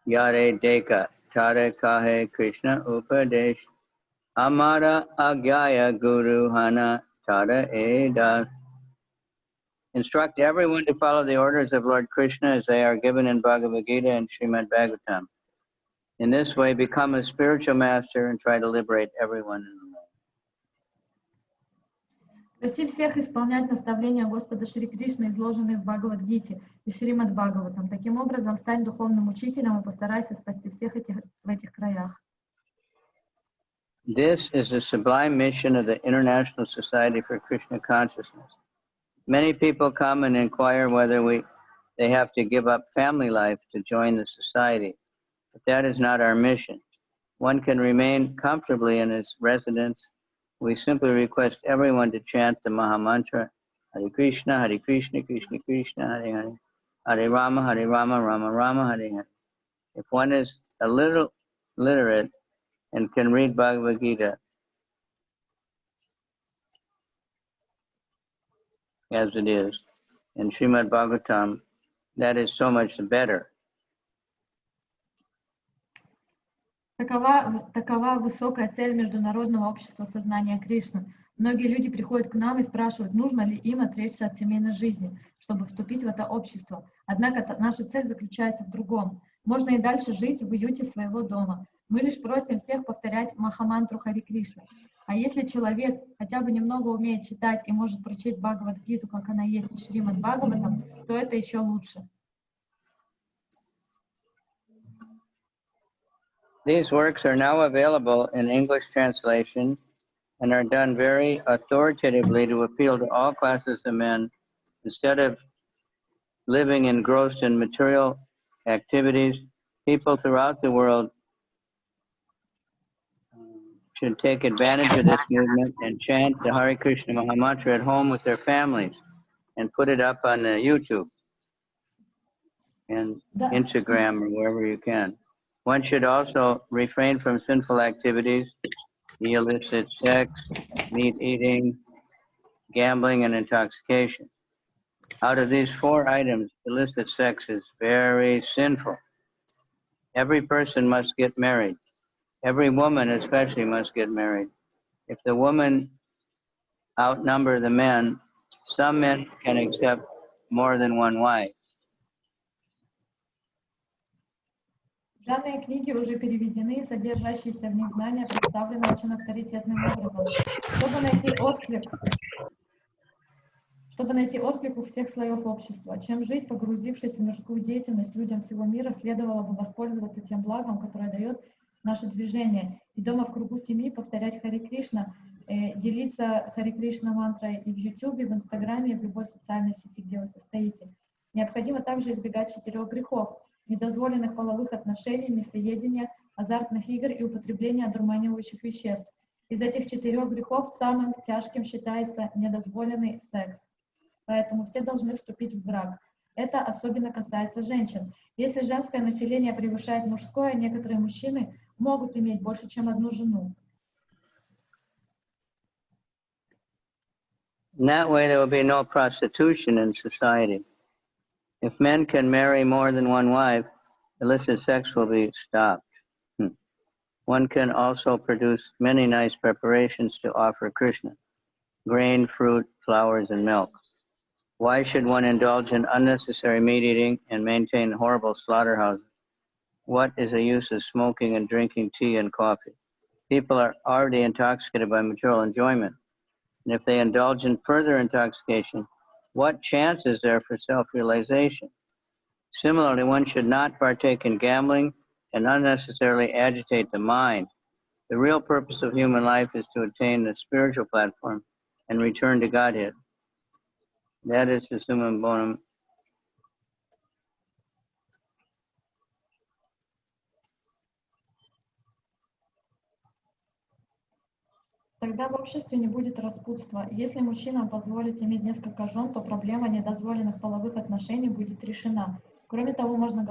Yare deka tare kahe Krishna upadesh amara agaya guru hana tara edas. Instruct everyone to follow the orders of Lord Krishna as they are given in Bhagavad Gita and Srimad Bhagavatam. In this way, become a spiritual master and try to liberate everyone in the world.
Проси всех исполнять наставления Господа Шри Кришны, изложенные в Бхагавад-гите и Шримад Бхагаватам. Таким образом, стань духовным учителем и постарайся спасти всех в этих краях.
This is the sublime mission of the International Society for Krishna Consciousness. Many people come and inquire whether they have to give up family life to join the society. But that is not our mission. One can remain comfortably in his residence. We simply request everyone to chant the Maha Mantra, Hare Krishna, Krishna Krishna, Hare Hare, Hare Rama, Rama Rama, Hare Hare. If one is a little literate and can read Bhagavad Gita as it is, in Srimad Bhagavatam, that is so much better.
Такова высокая цель Международного общества сознания Кришны. Многие люди приходят к нам и спрашивают, нужно ли им отречься от семейной жизни, чтобы вступить в это общество. Однако наша цель заключается в другом. Можно и дальше жить в уюте своего дома. Мы лишь просим всех повторять Махамантру Хари Кришна. А если человек хотя бы немного умеет читать и может прочесть Бхагавад-гиту, как она есть в Шримад Бхагаватам, то это еще лучше.
These works are now available in English translation and are done very authoritatively to appeal to all classes of men. Instead of living engrossed in material activities, people throughout the world should take advantage of this movement and chant the Hare Krishna Mahamantra at home with their families and put it up on YouTube and Instagram or wherever you can. One should also refrain from sinful activities, the illicit sex, meat eating, gambling, and intoxication. Out of these 4 items, illicit sex is very sinful. Every person must get married. Every woman especially must get married. If the women outnumber the men, some men can accept more than one wife.
Данные книги уже переведены, и содержащиеся в них знания представлены очень авторитетным образом. Чтобы найти отклик у всех слоев общества. Чем жить, погрузившись в мирскую деятельность, людям всего мира следовало бы воспользоваться тем благом, которое дает наше движение. И дома в кругу семьи повторять Хари Кришна, делиться Хари Кришна мантрой и в YouTube, и в Инстаграме, и в любой социальной сети, где вы состоите. Необходимо также избегать 4 грехов: недозволенных половых отношений, мясоедения, азартных игр и употребления одурманивающих веществ. Из этих 4 грехов самым тяжким считается недозволенный секс. Поэтому все должны вступить в брак. Это особенно касается женщин. Если женское население превышает мужское, некоторые мужчины могут иметь больше, чем одну жену.
In that way, there will be no prostitution in society. If men can marry more than one wife, illicit sex will be stopped. One can also produce many nice preparations to offer Krishna: grain, fruit, flowers, and milk. Why should one indulge in unnecessary meat eating and maintain horrible slaughterhouses? What is the use of smoking and drinking tea and coffee? People are already intoxicated by material enjoyment. And if they indulge in further intoxication, what chance is there for self-realization? Similarly, one should not partake in gambling and unnecessarily agitate the mind. The real purpose of human life is to attain the spiritual platform and return to Godhead. That is the summum bonum.
Тогда в обществе не будет распутства. Если мужчинам позволить иметь несколько жен, то проблема недозволенных половых отношений будет решена. Кроме того, можно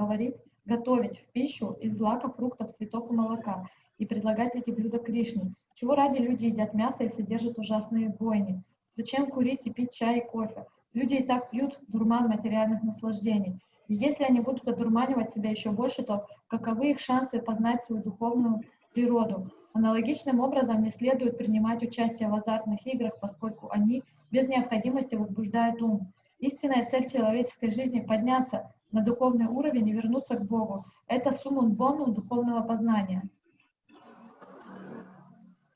готовить в пищу из злаков, фруктов, цветов и молока и предлагать эти блюда Кришне. Чего ради люди едят мясо и содержат ужасные бойни? Зачем курить и пить чай и кофе? Люди и так пьют дурман материальных наслаждений. И если они будут одурманивать себя еще больше, то каковы их шансы познать свою духовную природу? Аналогичным образом не следует принимать участие в азартных играх, поскольку они без необходимости возбуждают ум. Истинная цель человеческой жизни — подняться на духовный уровень и вернуться к Богу. Это суммум бонум духовного познания.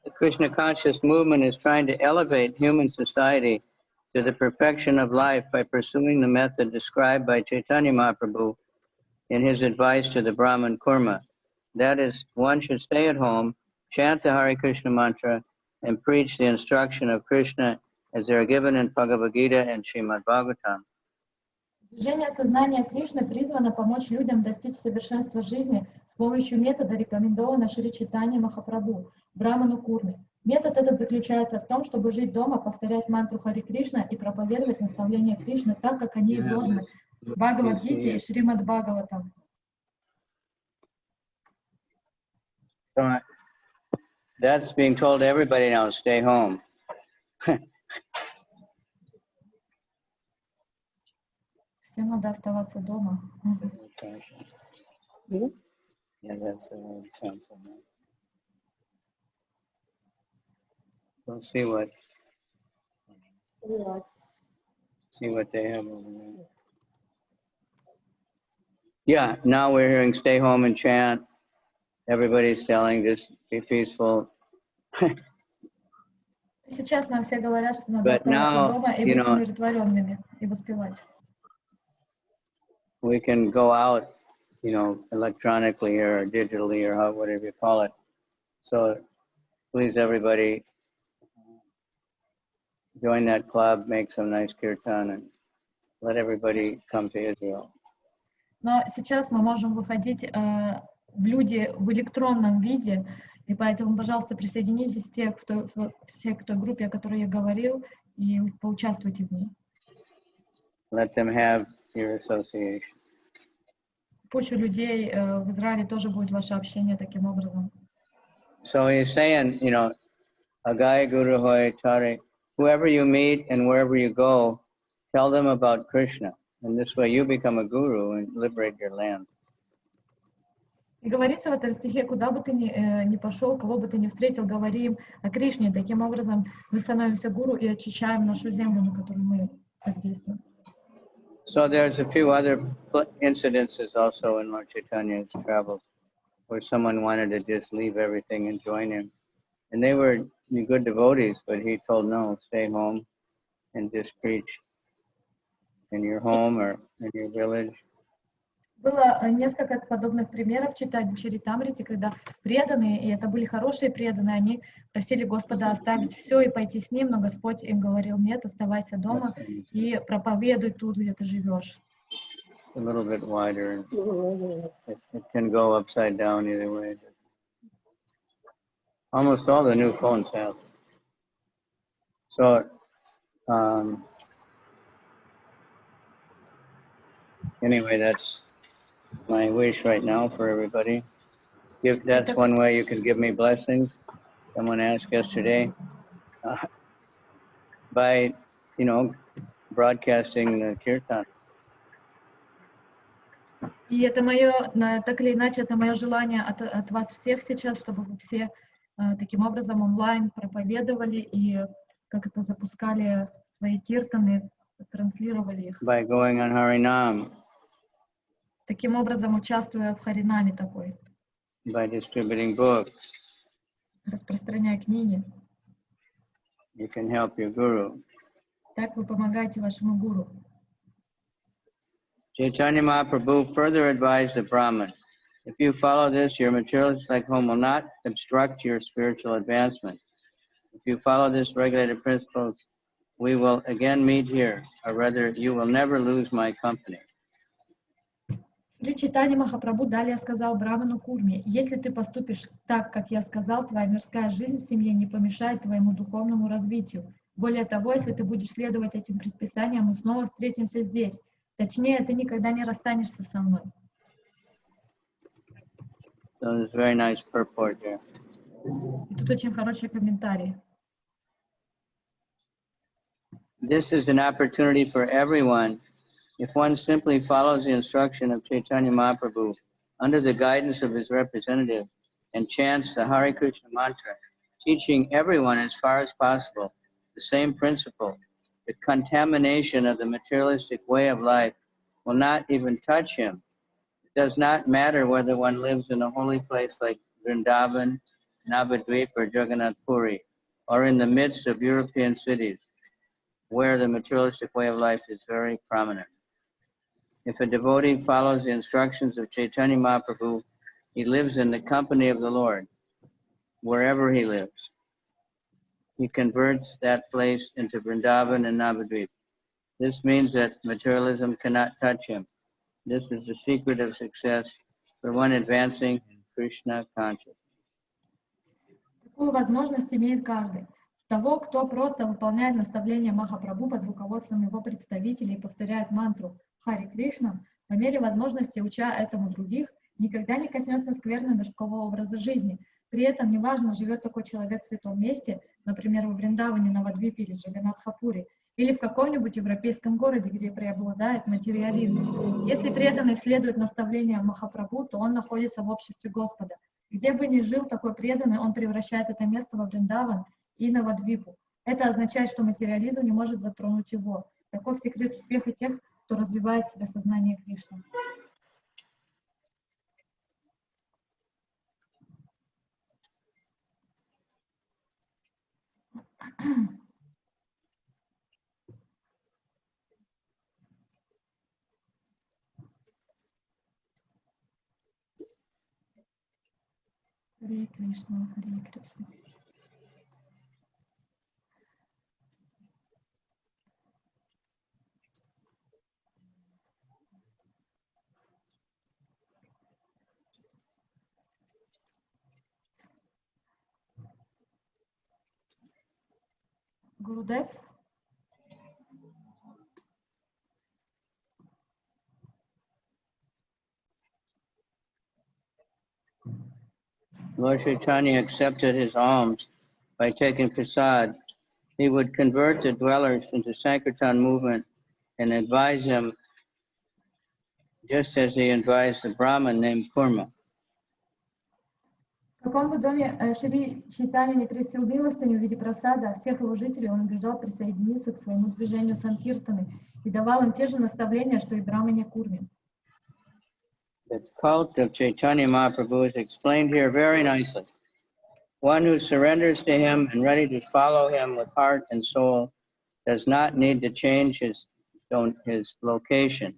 The Krishna conscious movement is trying to elevate human society to the perfection of life by pursuing the method described by Chaitanya Mahaprabhu in his advice to the Brahman Kurma. That is, one should stay at home, chant the Hare Krishna mantra, and preach the instruction of Krishna as they are given in Bhagavad Gita and Srimad Bhagavatam.
Движение сознания Кришны призвано помочь людям достичь совершенства жизни с помощью метода, рекомендованного Шри Чайтанья Махапрабху, Браману Курме. Метод этот заключается в том, чтобы жить дома, повторять мантру Хари Кришна и проповедовать наставления Кришны так, как они изложены в Бхагавад-гите и Шримад Бхагаватам.
So that's being told to everybody now, stay home.
Всем надо оставаться дома.
Yeah, that's sounds so nice. We'll see what See what they have over there. Yeah, now we're hearing stay home and chant. Everybody's telling just be peaceful.
Сейчас нам все говорят, что надо
But
оставаться
now,
дома и
you
быть
know,
умиротворенными и воспевать.
we can go out, you know, electronically or digitally or whatever you call it. So please, everybody, join that club, make some nice kirtan, and let everybody come to Israel.
Но сейчас мы можем выходить в люди в электронном виде, и поэтому, пожалуйста, присоединитесь все к той группе, о которой я говорил, и поучаствуйте в ней.
Let them have your association.
Пусть у людей в Израиле тоже будет ваше общение таким образом.
So he's saying, you know, Agai Guru Hoy Tare, whoever you meet and wherever you go, tell them about Krishna. And this way you become a guru and liberate your land.
И говорится в этом стихе, куда бы ты ни пошел, кого бы ты ни встретил, говори им о Кришне. Таким образом мы становимся гуру и очищаем нашу землю, на которой мы так действуем.
So there's a few other incidences also in Lord Chaitanya's travels where someone wanted to just leave everything and join him. And they were good devotees, but he told no, stay home and just preach in your home or in your village.
Было несколько подобных примеров в Чайтанья-чаритамрите, когда преданные, и это были хорошие преданные, они просили Господа оставить все и пойти с ним, но Господь им говорил: нет, оставайся дома и проповедуй тут, где ты живешь.
A little bit wider. It can go upside down either way. Almost all the new phones have. So, anyway, that's my wish right now for everybody. That's one way you can give me blessings. Someone asked yesterday by, you know, broadcasting the kirtan.
И это мое, так или иначе, это мое желание от вас всех сейчас, чтобы вы все таким образом онлайн проповедовали и как это запускали свои киртаны, транслировали их.
By going on Harinam.
Таким образом, участвуя в харинаме такой.
By distributing books.
Распространяя книги.
You can help your guru.
Так вы помогаете вашему гуру.
Chaitanya Mahaprabhu further advised the Brahmin, if you follow this, your materialistic home will not obstruct your spiritual advancement. If you follow this regulated principles, we will again meet here, or rather, you will never lose my company.
Шри Чайтанья Махапрабху далее сказал Браману Курме: если ты поступишь так, как я сказал, твоя мирская жизнь в семье не помешает твоему духовному развитию. Более того, если ты будешь следовать этим предписаниям, мы снова встретимся здесь. Точнее, ты никогда не расстанешься со мной.
So there's very nice purport here.
И тут очень хороший комментарий.
This is an opportunity for everyone. If one simply follows the instruction of Chaitanya Mahaprabhu under the guidance of his representative and chants the Hare Krishna mantra, teaching everyone as far as possible the same principle, the contamination of the materialistic way of life will not even touch him. It does not matter whether one lives in a holy place like Vrindavan, Navadvip, or Jagannath Puri, or in the midst of European cities, where the materialistic way of life is very prominent. If a devotee follows the instructions of Chaitanya Mahaprabhu, he lives in the company of the Lord, wherever he lives. He converts that place into Vrindavan and Navadvip. This means that materialism cannot touch him. This is the secret of success for one advancing in Krishna consciousness.
Такую возможность имеет каждый. Того, кто просто выполняет наставления Махапрабху под руководством его представителей и повторяет мантру Хари Кришна, по мере возможности, уча этому других, никогда не коснется скверны мирского образа жизни. При этом неважно, живет такой человек в святом месте, например, во Вриндаване, Навадвипе или Джаганнатхапуре, или в каком-нибудь европейском городе, где преобладает материализм. Если преданный следует наставлениям Махапрабху, то он находится в обществе Господа. Где бы ни жил такой преданный, он превращает это место во Вриндаван и Навадвипу. Это означает, что материализм не может затронуть его. Таков секрет успеха тех, кто развивает в себе сознание Кришны. Харе Кришна, Харе Кришна. Гурудев.
Lord Chaitanya accepted his alms by taking prasad. He would convert the dwellers into Sankirtan movement and advise them just as he advised the Brahmin named Kurma.
В каком бы доме Шри Чайтанья не просил милостыню в виде просада, всех его жителей он убеждал присоединиться к своему движению Санкиртаны и давал им те же наставления, что и Брахмане Курме.
The cult of Chaitanya Mahaprabhu is explained here very nicely. One who surrenders to him and ready to follow him with heart and soul does not need to change his location,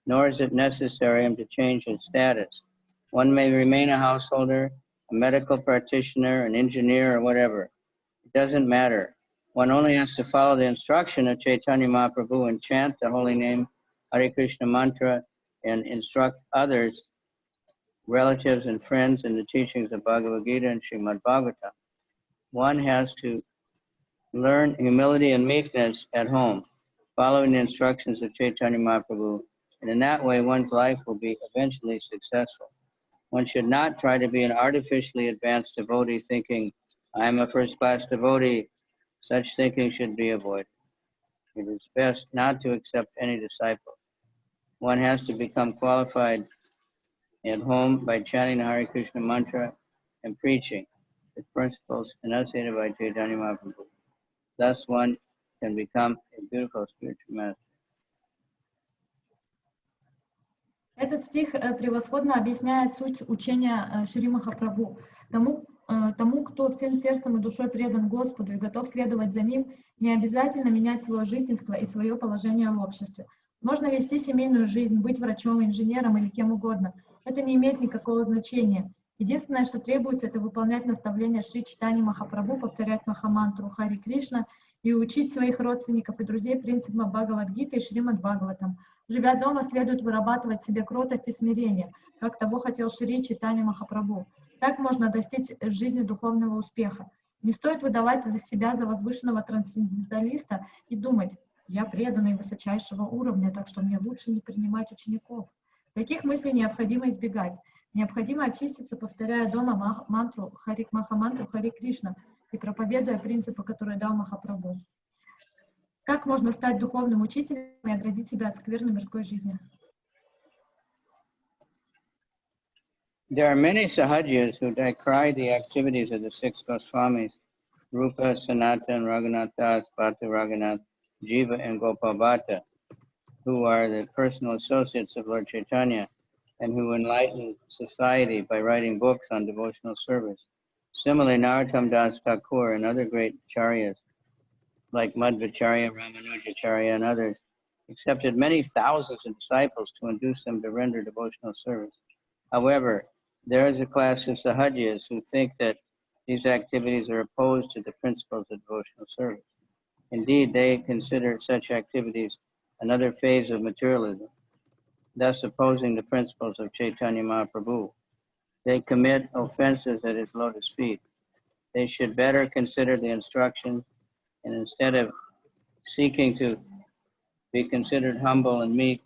nor is it necessary him to change his status. One may remain a householder, a medical practitioner, an engineer, or whatever. It doesn't matter. One only has to follow the instruction of Chaitanya Mahaprabhu and chant the holy name, Hare Krishna mantra, and instruct others, relatives and friends, in the teachings of Bhagavad Gita and Srimad Bhagavatam. One has to learn humility and meekness at home, following the instructions of Chaitanya Mahaprabhu, and in that way one's life will be eventually successful. One should not try to be an artificially advanced devotee thinking, I am a first-class devotee. Such thinking should be avoided. It is best not to accept any disciple. One has to become qualified at home by chanting the Hare Krishna mantra and preaching the principles enunciated by Chaitanya Mahaprabhu. Thus one can become a beautiful spiritual master.
Этот стих превосходно объясняет суть учения Шри Махапрабху. Тому, кто всем сердцем и душой предан Господу и готов следовать за Ним, не обязательно менять свое жительство и свое положение в обществе. Можно вести семейную жизнь, быть врачом, инженером или кем угодно. Это не имеет никакого значения. Единственное, что требуется, это выполнять наставления Шри Чайтаньи Махапрабху, повторять Махамантру Хари Кришна и учить своих родственников и друзей принципам Бхагавад-гиты и Шримад Бхагаватам. Живя дома, следует вырабатывать в себе кротость и смирение, как того хотел Шри Чайтанья Махапрабху. Так можно достичь в жизни духовного успеха. Не стоит выдавать себя за возвышенного трансценденталиста и думать, я преданный высочайшего уровня, так что мне лучше не принимать учеников. Таких мыслей необходимо избегать. Необходимо очиститься, повторяя дома Махамантру Хари Кришна и проповедуя принципы, которые дал Махапрабху. Как можно стать духовным учителем и оградить себя от скверной мирской жизни?
There are many sahajiyas who decry the activities of the six Goswamis, Rupa, Sanatan, Raghunath Das, Bhatta Raghunath, Jiva, and Gopal Bhatta, who are the personal associates of Lord Chaitanya and who enlighten society by writing books on devotional service. Similarly, Narottam Das Thakur and other great acharyas like Madhvacharya, Ramanujacharya, and others accepted many thousands of disciples to induce them to render devotional service. However, there is a class of sahajiyas who think that these activities are opposed to the principles of devotional service. Indeed, they consider such activities another phase of materialism, thus opposing the principles of Chaitanya Mahaprabhu. They commit offenses at his lotus feet. They should better consider the instructions, and instead of seeking to be considered humble and meek,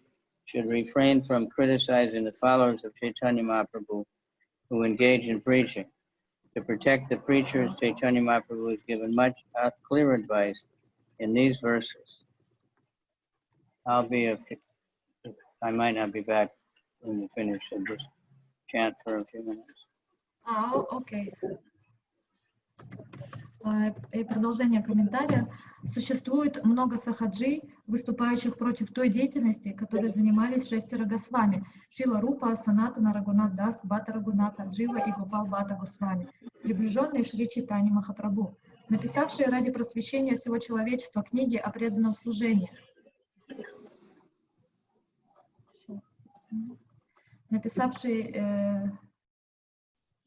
should refrain from criticizing the followers of Chaitanya Mahaprabhu who engage in preaching. To protect the preachers, Chaitanya Mahaprabhu has given much clear advice in these verses. I might not be back when you finish, so just chant for a few minutes.
Oh, okay. И продолжение комментария. Существует много сахаджи, выступающих против той деятельности, которой занимались 6 Госвами: Шила Рупа, Санатана, Рагунат Дас, Бата Рагуната, Джива и Гопал Бата Госвами, приближенные Шри Чайтаньи Махапрабху, написавшие ради просвещения всего человечества книги о преданном служении.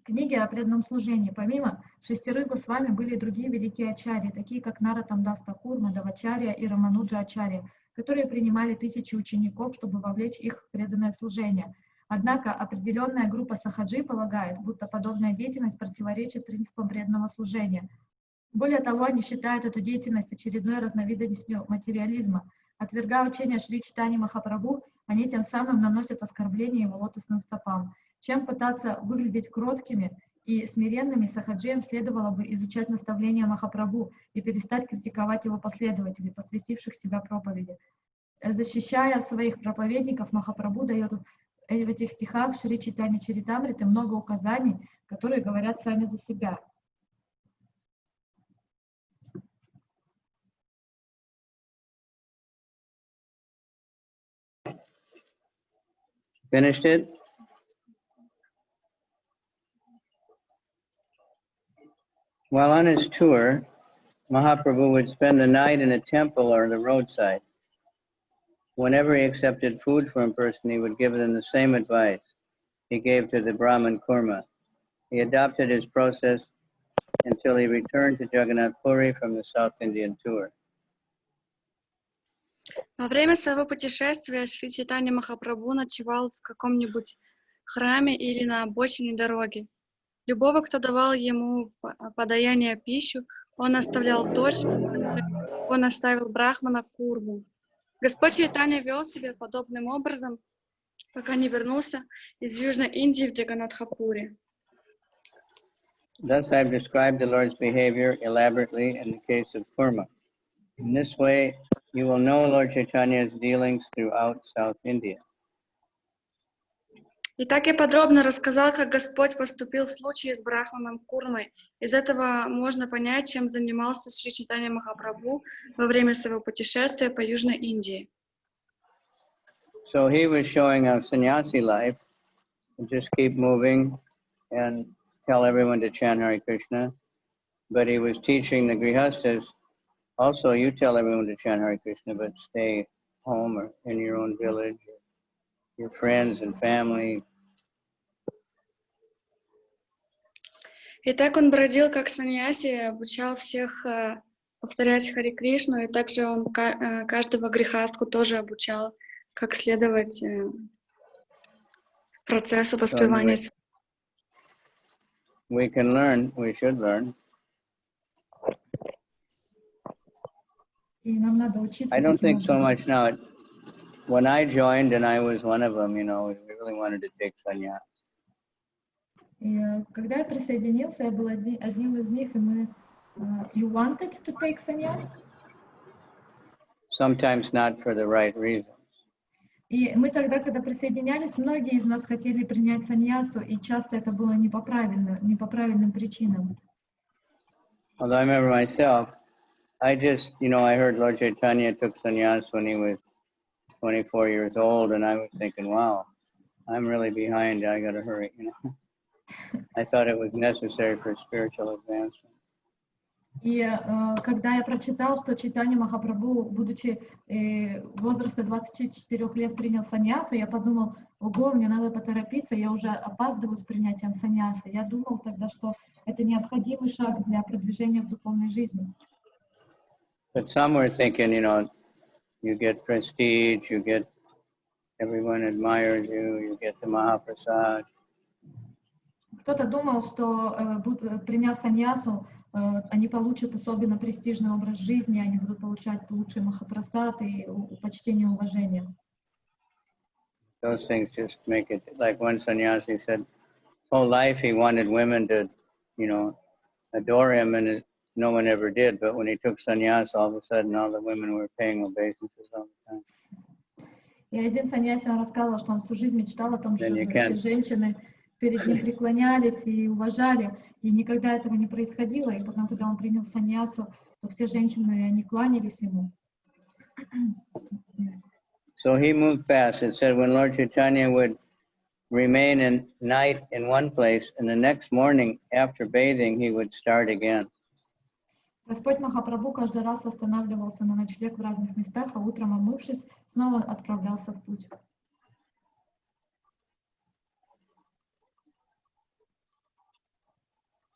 Книги о преданном служении. Помимо 6 Госвами были и другие великие ачарьи, такие как Наратамдас Такур, Мадавачарья и Рамануджа Ачарья, которые принимали тысячи учеников, чтобы вовлечь их в преданное служение. Однако определенная группа сахаджи полагает, будто подобная деятельность противоречит принципам преданного служения. Более того, они считают эту деятельность очередной разновидностью материализма. Отвергая учение Шри Чайтаньи Махапрабху, они тем самым наносят оскорбление его лотосным стопам. Чем пытаться выглядеть кроткими и смиренными, сахаджиям следовало бы изучать наставления Махапрабху и перестать критиковать его последователей, посвятивших себя проповеди. Защищая своих проповедников, Махапрабху дает в этих стихах Шри Чайтанья-чаритамриты много указаний, которые говорят сами за себя.
Finished it? While on his tour, Mahaprabhu would spend the night in a temple or the roadside. Whenever he accepted food from a person, he would give them the same advice he gave to the Brahman Kurma. He adopted his process until he returned to Jagannath Puri from the South Indian tour.
Во время своего путешествия Шри Чайтанья Махапрабху ночевал в каком-нибудь храме или на обочине дороги. Любого, кто давал ему в подаяние пищу, он оставлял точно, он оставил брахмана Курму. Господь Чайтанья вел себя подобным образом, пока не вернулся из Южной Индии в Джаганнатхапури.
Thus I've described the Lord's behavior elaborately in the case of Kurma. In this way, you will know Lord Chaitanya's dealings throughout South India.
Итак, я подробно рассказал, как Господь поступил в случае с брахманом Курмой. Из этого можно понять, чем занимался Шри Чайтанья Махапрабху во время своего путешествия по Южной Индии.
So he was showing a sannyasi life, and just keep moving and tell everyone to chant Hare Krishna. But he was teaching the grihastas, also you tell everyone to chant Hare Krishna, but stay home or in your own village, your friends and family.
Итак, он бродил как саньяси, обучал всех повторять Хари Кришну, и также он каждого грехастку тоже обучал, как следовать процессу воспевания.
We can learn, we should learn. I don't think so much now. When I joined, and I was one of them, you know, we really wanted to take sannyas.
Когда я присоединился, я был одним из них, и мы... You wanted to take sannyas?
Sometimes not for the right reasons.
И мы тогда, когда присоединялись, многие из нас хотели принять саньясу, и часто это было не по правильным причинам.
Although I remember myself, I just, you know, I heard Lord Chaitanya took sannyas when he was 24 years old, and I was thinking, wow, I'm really behind, I gotta hurry, you know. I thought it was necessary for spiritual advancement.
И когда я прочитал, что Чайтанья Махапрабху, будучи возраста 24 лет, принял саньясу, я подумал, ого, мне надо поторопиться, я уже опаздываю с принятием саньясы. Я думал тогда, что это необходимый шаг для продвижения в духовной жизни.
But some were thinking, you know, you get prestige, you get, everyone admires you, you get the Mahaprasad.
Кто-то думал, что приняв саньясу, они получат особенно престижный образ жизни, они будут получать лучший махапрасад и почтение и уважение.
Those things just make it, like one sannyasi said, whole life he wanted women to, you know, adore him, and no one ever did, but when he took sannyas, all of a sudden all the women were paying obeisances all the time.
И один саньяси рассказывал, что он всю жизнь мечтал о том, чтобы все женщины перед ним преклонялись и уважали, и никогда этого не происходило. И потом, когда он принял саньясу, то все женщины, они кланялись ему.
So he moved fast. It said when Lord Chaitanya would remain in night in one place, and the next morning after bathing, he would start again.
Господь Махапрабху каждый раз останавливался на ночлег в разных местах, а утром, омывшись, снова отправлялся в путь.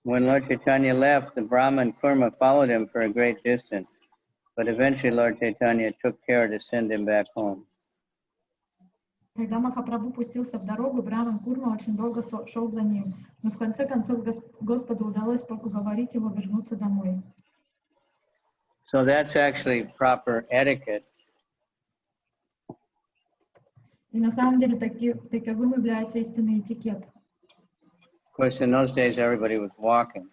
When Lord Chaitanya left, the Brahman Kurma followed him for a great distance, but eventually Lord Chaitanya took care to send him back home.
Когда Махапрабху пустился в дорогу, Браман Курма очень долго шел за ним, но в конце концов Господу удалось уговорить его вернуться домой.
So that's actually proper etiquette.
И на самом деле таковым является истинный этикет.
Of course, in those days, everybody was walking.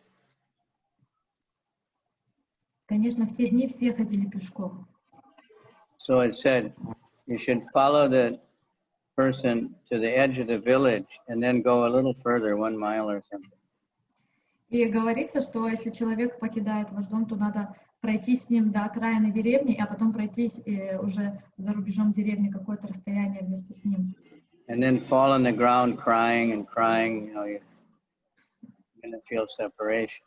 Конечно, в те дни все ходили пешком.
So it said, you should follow the person to the edge of the village and then go a little further, 1 mile or something.
И говорится, что если человек покидает ваш дом, то надо пройти с ним до окраины деревни, а потом пройтись уже за рубежом деревни какое-то расстояние вместе с ним.
And then fall on the ground crying and crying, you know, you're going to feel separation.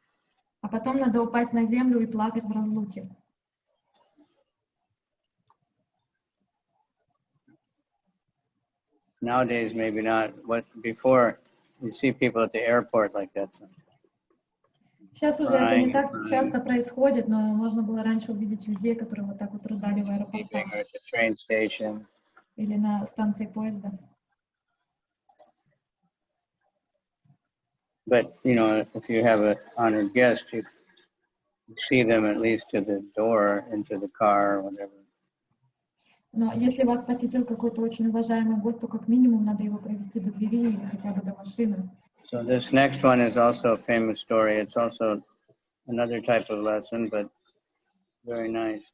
А потом надо упасть на землю и плакать в разлуке.
Nowadays, maybe not. What before, you see people at the airport like that.
Сейчас уже это не так часто происходит, но можно было раньше увидеть людей, которые вот так вот рыдали в аэропортах или на станции поезда.
But you know, if you have an honored guest, you see them at least to the door, into the car, or whatever.
Но если вас посетил какой-то очень уважаемый гость, то как минимум надо его провести до двери или хотя бы до машины.
So this next one is also a famous story. It's also another type of lesson, but very nice.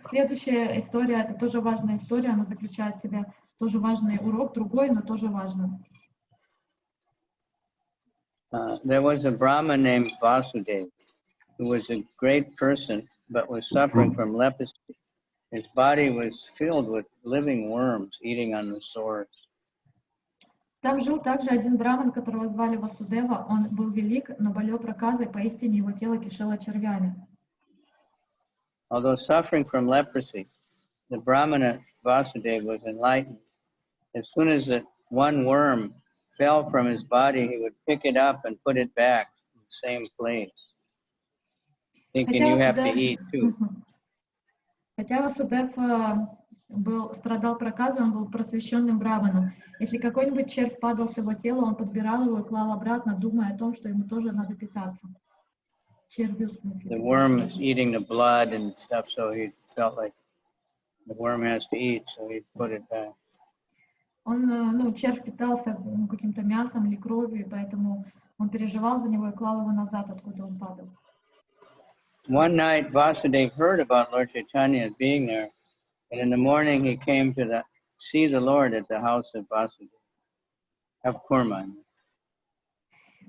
Следующая история, это тоже важная история, она заключает в себе тоже важный урок, другой, но тоже важный.
There was a Brahmin named Vasudeva, who was a great person, but was suffering from leprosy. His body was filled with living worms eating on the sores.
Там жил также один браман, которого звали Васудева. Он был велик, но болел проказой, поистине его тело кишело червями.
Although suffering from leprosy, the Brahmana Vasudeva was enlightened. As soon as one worm fell from his body, he would pick it up and put it back in the same place, thinking you have to eat too.
Хотя Васудев страдал проказой, он был просвещенным браманом. Если какой-нибудь червь падал с его тела, он подбирал его и клал обратно, думая о том, что ему тоже надо питаться. Червю, в смысле.
The worm is eating the blood and stuff, so he felt like the worm has to eat, so he put it back.
Он, червь питался каким-то мясом или кровью, и поэтому он переживал за него и клал его назад, откуда он падал.
One night, Vasudeva heard about Lord Chaitanya being there, and in the morning he came to see the Lord at the house of Vasudeva, of Kurma.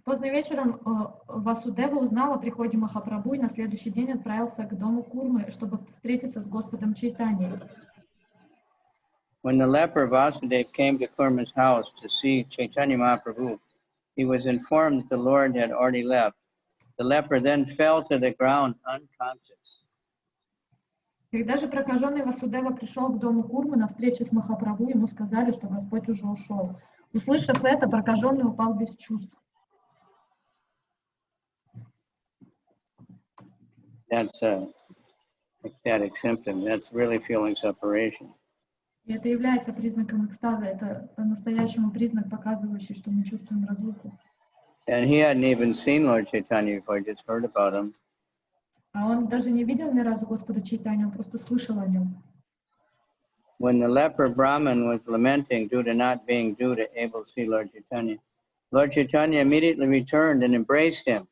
Поздно вечером Васудева узнал о приходе Махапрабху и на следующий день отправился к дому Курмы, чтобы встретиться с Господом Чайтаньей.
When the leper Vasudeva came to Kurma's house to see Chaitanya Mahaprabhu, he was informed that the Lord had already left. The leper then fell to the ground unconscious.
Когда же прокаженный Васудева пришел к дому Курмы на встречу с Махапрабху, ему сказали, что Господь уже ушел. Услышав это, прокаженный упал без чувств.
That's a ecstatic symptom. That's really feeling separation.
И это является признаком экстаза. Это по-настоящему признак, показывающий, что мы чувствуем разлуку.
And he hadn't even seen Lord Chaitanya before, just heard about him.
А он даже не видел ни разу Господа Чайтанью, он просто слышал о нем.
When the leper Brahmin was lamenting due to not being able to see Lord Chaitanya immediately returned and embraced him.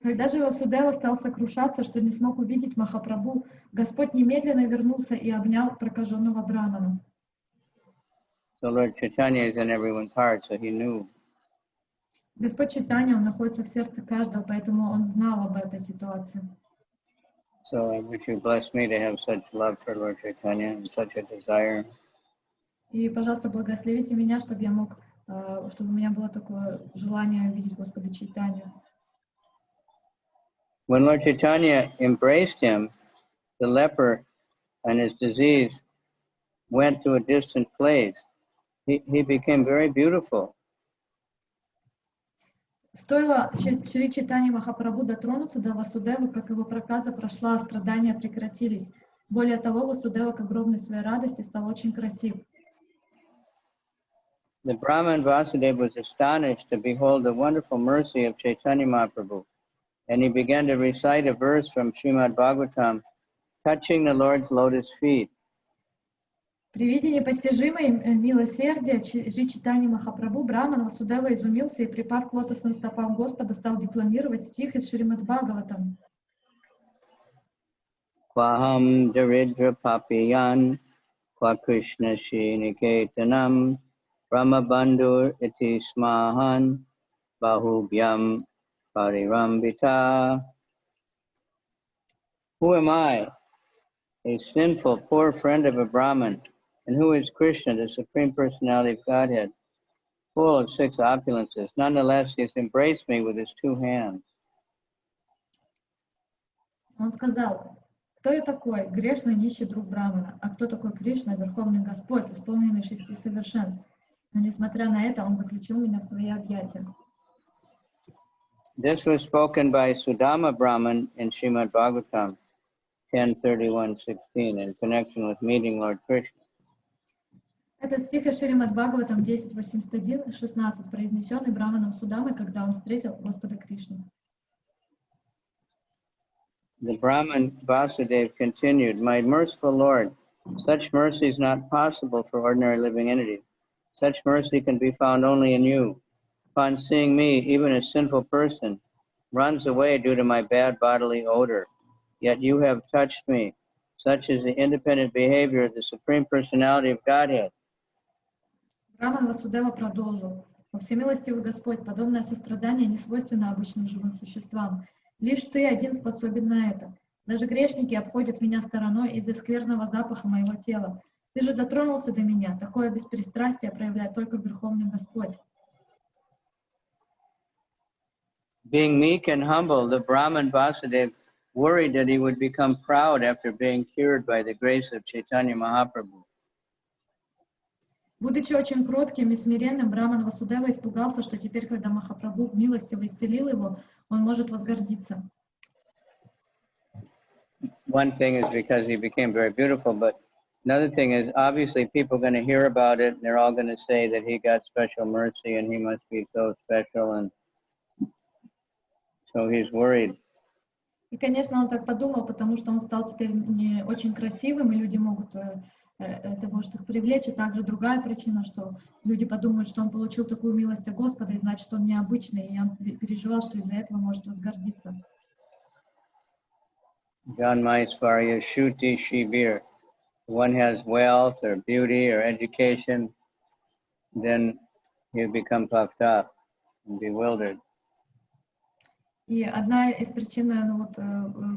Когда же Васудева стал сокрушаться, что не смог увидеть Махапрабху, Господь немедленно вернулся и обнял прокаженного брамана.
So Lord Chaitanya is in everyone's heart, so he knew.
Господь Чайтанья, он находится в сердце каждого, поэтому он знал об этой ситуации.
So I wish you bless me to have such love for Lord Chaitanya and such a desire.
И, пожалуйста, благословите меня, чтобы я мог, чтобы у меня было такое желание увидеть Господа Чайтанью.
When Lord Chaitanya embraced him, the leper and his disease went to a distant place. He became very beautiful.
Стоило Шри Чайтанье Махапрабху дотронуться до Васудевы, как его проказа прошла, а страдания прекратились. Более того, Васудева, к огромной своей радости, стал очень красив.
The Brahman Vasudeva was astonished to behold the wonderful mercy of Chaitanya Mahaprabhu, and he began to recite a verse from Srimad Bhagavatam, touching the Lord's lotus feet.
При виде непостижимой милосердия Шри Чайтаньи Махапрабху Брахман Васудева изумился и, припав к лотосным стопам Господа, стал декламировать стих из Шримад Бхагаватам.
Kvaham daridra papiyan, kwa Krishna shiniketanam, Brahmabandhur iti smahan, bahubhyam parirambita. Who am I, a sinful, poor friend of a Brahman, and who is Krishna, the Supreme Personality of Godhead, full of 6 opulences? Nonetheless, he has embraced me with his 2 hands.
Он сказал: кто я такой, грешный нищий друг Брахмана, а кто такой Кришна, Верховный Господь, исполненный 6 совершенств? Но несмотря на это, он заключил меня в свои объятия.
This was spoken by Sudama Brahman in Srimad Bhagavatam 10:31-16 in connection with meeting Lord Krishna.
Этот стих из Шримад Бхагаватам 10.81-16, произнесенный Брахманом Судамой, когда он встретил Господа Кришну.
The Brahman Vasudeva continued, "My merciful Lord, such mercy is not possible for ordinary living entities. Such mercy can be found only in you. Upon seeing me, even a sinful person runs away due to my bad bodily odor. Yet you have touched me. Such is the independent behavior of the Supreme Personality of Godhead."
Брахман Васудева продолжил: «О всемилостивый Господь, подобное сострадание не свойственно обычным живым существам. Лишь Ты один способен на это. Даже грешники обходят меня стороной из-за скверного запаха моего тела. Ты же дотронулся до меня. Такое беспристрастие проявляет только Верховный Господь».
Being meek and humble, the Brahman Vasudeva worried that he would become proud after being cured by the grace of Chaitanya Mahaprabhu.
Будучи очень кротким и смиренным, Брахман Васудева испугался, что теперь, когда Махапрабху милостиво исцелил его, он может возгордиться.
One thing is because he became very beautiful, but another thing is obviously people are going to hear about it and they're all going to say that he got special mercy and he must be so special, and so he's worried.
И, конечно, он так подумал, потому что он стал теперь не очень красивым, и люди могут, это может их привлечь. И также другая причина, что люди подумают, что он получил такую милость от Господа, и значит, он необычный, и он переживал, что из-за этого может возгордиться.
Janmaisvarya Shuti Shibir. One has wealth or beauty or education, then you become puffed up and bewildered.
И одна из причин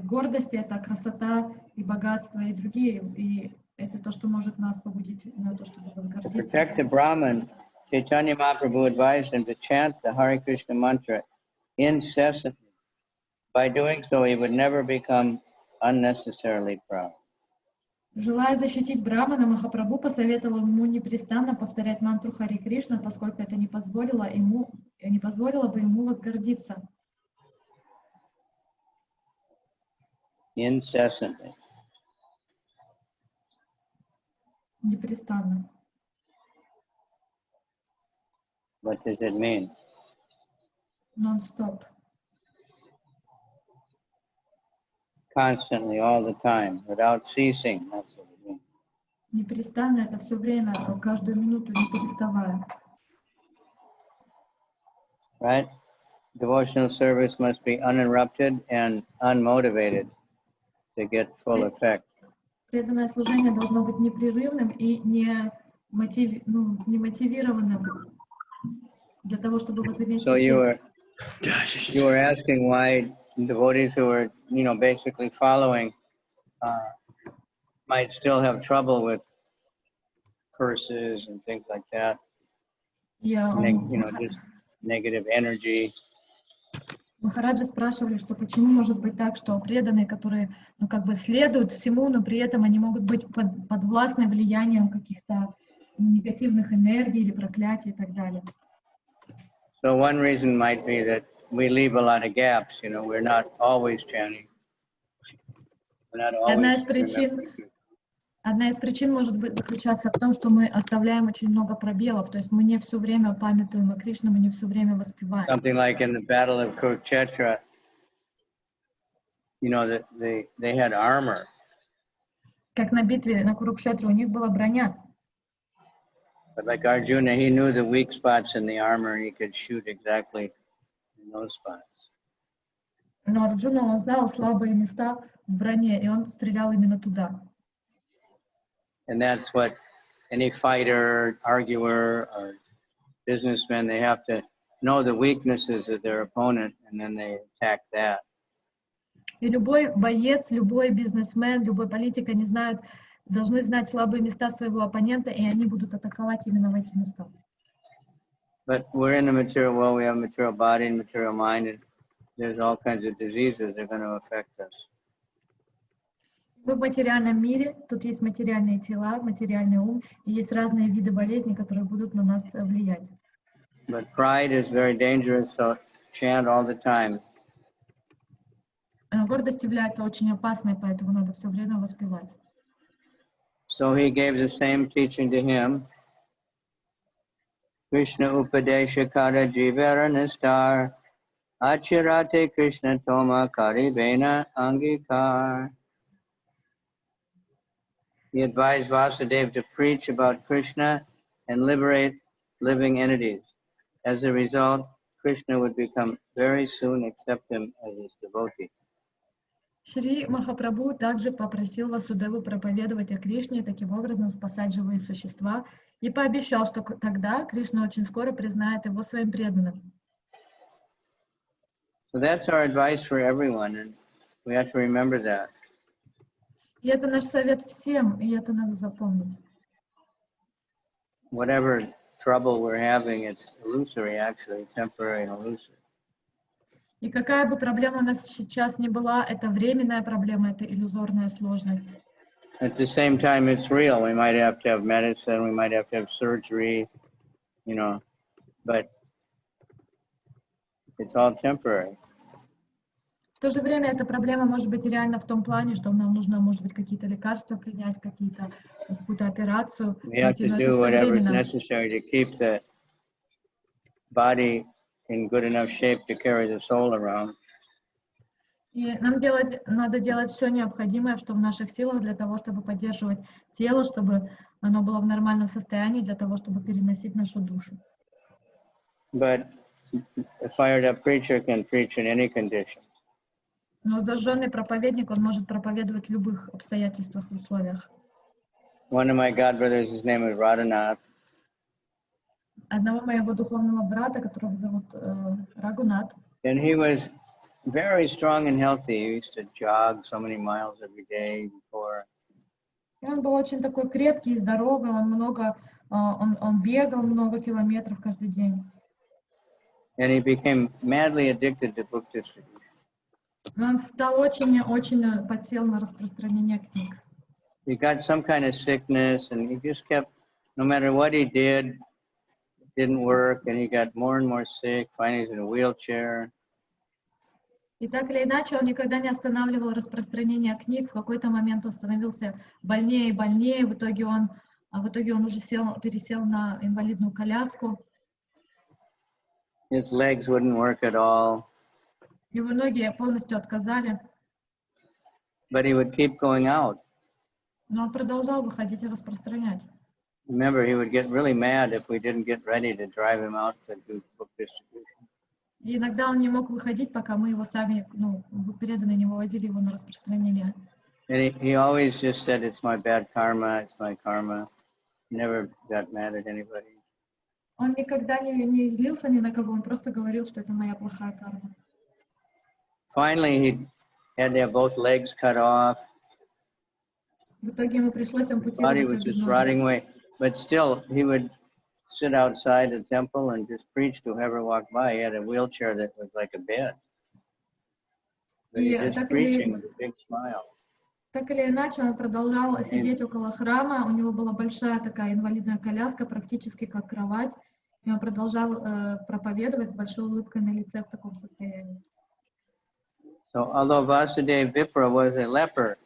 гордости — это красота и богатство, и другие. И это то, что может нас побудить на то, чтобы возгордиться.
To protect the Brahman, Chaitanya Mahaprabhu advised him to chant the Hare Krishna mantra incessantly. By doing so, he would never become unnecessarily proud.
Желая защитить Брахмана, Махапрабху посоветовал ему непрестанно повторять мантру Хари Кришна, поскольку это не позволило бы ему возгордиться.
Incessantly.
Непрестанно.
What does it mean?
Non-stop.
Constantly, all the time, without ceasing. That's what it means.
Непрестанно — это все время, каждую минуту, не переставая.
Right? Devotional service must be uninterrupted and unmotivated to get full effect.
Преданное служение должно быть непрерывным и немотивированным для того, чтобы возыметь
So you
эффект.
were asking why devotees who were, basically following might still have trouble with curses and things like that. Just negative energy.
Махараджи спрашивали, что почему может быть так, что преданные, которые, следуют всему, но при этом они могут быть подвластны влиянием каких-то негативных энергий или проклятий и так далее.
So one reason might be that we leave a lot of gaps. We're not always chanting. We're not always remembering.
Одна из причин может быть заключаться в том, что мы оставляем очень много пробелов, то есть мы не все время памятуем о Кришне, мы не все время воспеваем.
Something like in the Battle of Kurukshetra, they had armor.
Как на битве на Курукшетре, у них была броня.
But like Arjuna, he knew the weak spots in the armor, and he could shoot exactly in those spots.
Но Арджуна, он знал слабые места в броне, и он стрелял именно туда.
And that's what any fighter, arguer, or businessman, they have to know the weaknesses of their opponent, and then they attack that.
И любой боец, любой бизнесмен, любой политик, они должны знать слабые места своего оппонента, и они будут атаковать именно в эти места.
But we're in the material world, we have material body and material mind, and there's all kinds of diseases that are going to affect us.
Мы в материальном мире, тут есть материальные тела, материальный ум, и есть разные виды болезней, которые будут на нас влиять.
But pride is very dangerous, so chant all the time.
Гордость является очень опасной, поэтому надо все время воспевать.
So he gave the same teaching to him. Krishna Upadesha Kara Jivara Nistar Achirate Krishna Toma Karibena Angikar. He advised Vasudeva to preach about Krishna and liberate living entities. As a result, Krishna would become very soon accept him as his devotee.
Шри Махапрабху также попросил Васудеву проповедовать о Кришне и таким образом спасать живые существа, и пообещал, что тогда Кришна очень скоро признает его своим преданным.
So that's our advice for everyone, and we have to remember that.
И это наш совет всем, и это надо запомнить.
Whatever trouble we're having, it's illusory, actually, temporary and illusory.
И какая бы проблема у нас сейчас ни была, это временная проблема, это иллюзорная сложность.
At the same time, it's real. We might have to have medicine, we might have to have surgery, but it's all temporary.
В то же время эта проблема может быть реально в том плане, что нам нужно, может быть, какие-то лекарства принять, какую-то операцию.
We have to do whatever is necessary to keep the body in good enough shape to carry the soul around.
И нам надо делать все необходимое, что в наших силах для того, чтобы поддерживать тело, чтобы оно было в нормальном состоянии, для того, чтобы переносить нашу душу.
But a fired up preacher can preach in any condition.
Но зажженный проповедник, он может проповедовать в любых обстоятельствах и условиях.
One of my godbrothers, his name is Radhanath.
Одного моего духовного брата, которого зовут Рагунат.
And he was very strong and healthy. He used to jog so many miles every day before.
И он был очень такой крепкий и здоровый, он бегал много километров каждый день.
And he became madly addicted to book distribution.
Он стал очень подсел на распространение книг.
He got some kind of sickness, and he just kept, no matter what he did, it didn't work, and he got more and more sick. Finally, he's in a wheelchair.
И так или иначе, он никогда не останавливал распространение книг. В какой-то момент он становился больнее и больнее. В итоге он уже пересел на инвалидную коляску.
His legs wouldn't work at all.
Его ноги полностью отказали.
But he would keep going out.
Но он продолжал выходить и распространять.
Remember, he would get really mad if we didn't get ready to drive him out to do book distribution.
И иногда он не мог выходить, пока мы его сами, преданные, не вывозили его на распространение.
And he always just said, "It's my bad karma. It's my karma." never got mad at anybody.
Он никогда не злился ни на кого, он просто говорил, что это моя плохая карма.
Finally, he had to have both legs cut off.
В итоге ему пришлось
His body
ампутировать
was
обе
just
ноги.
rotting away. But still, he would sit outside the temple and just preach to whoever walked by. He had a wheelchair that was like a bed. But he
И
just preaching with a big smile.
так или иначе, он продолжал сидеть около храма, у него была большая такая инвалидная коляска, практически как кровать, и он продолжал проповедовать с большой улыбкой на лице в таком состоянии.
So although Vasudeva Vipra was a leper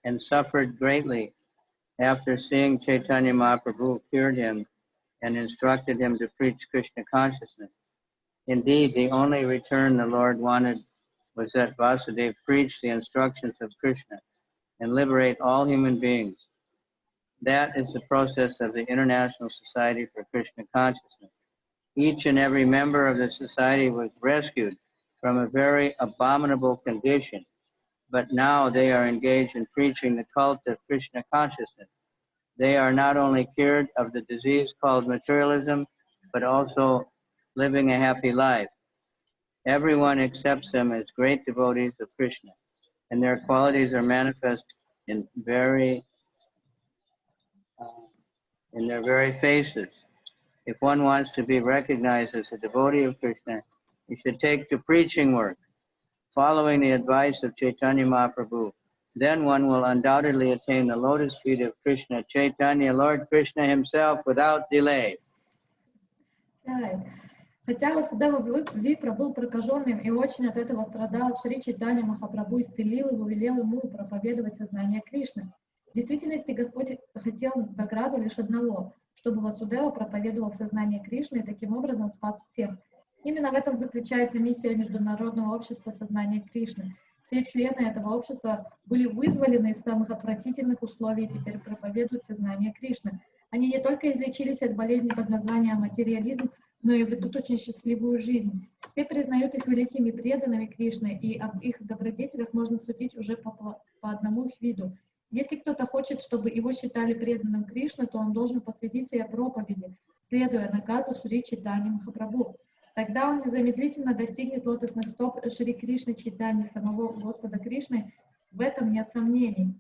and suffered greatly, after seeing Chaitanya Mahaprabhu cured him and instructed him to preach Krishna consciousness. Indeed, the only return the Lord wanted was that Vasudeva preach the instructions of Krishna and liberate all human beings. That is the process of the International Society for Krishna Consciousness. Each and every member of the society was rescued from a very abominable condition, but now they are engaged in preaching the cult of Krishna consciousness. They are not only cured of the disease called materialism, but also living a happy life. Everyone accepts them as great devotees of Krishna, and their qualities are manifest in their very faces. If one wants to be recognized as a devotee of Krishna, he should take to preaching work, following the advice of Chaitanya Mahaprabhu. Then one will undoubtedly attain the lotus feet of Krishna Chaitanya, Lord Krishna himself, without delay.
Хотя Васудева Випра был прокаженным и очень от этого страдал, Шри Чайтанья Махапрабху исцелил его, велел ему проповедовать сознание Кришны. В действительности Господь хотел награду лишь одного, чтобы Васудева проповедовал сознание Кришны и таким образом спас всех. Именно в этом заключается миссия Международного общества сознания Кришны. Все члены этого общества были вызволены из самых отвратительных условий и теперь проповедуют сознание Кришны. Они не только излечились от болезни под названием материализм, но и ведут очень счастливую жизнь. Все признают их великими преданными Кришны, и об их добродетелях можно судить уже по одному их виду. Если кто-то хочет, чтобы его считали преданным Кришны, то он должен посвятить себя проповеди, следуя наказу Шри Чайтаньи Махапрабху. Тогда он незамедлительно достигнет лотосных стоп Шри Кришны Чайтаньи, самого Господа Кришны. В этом нет сомнений.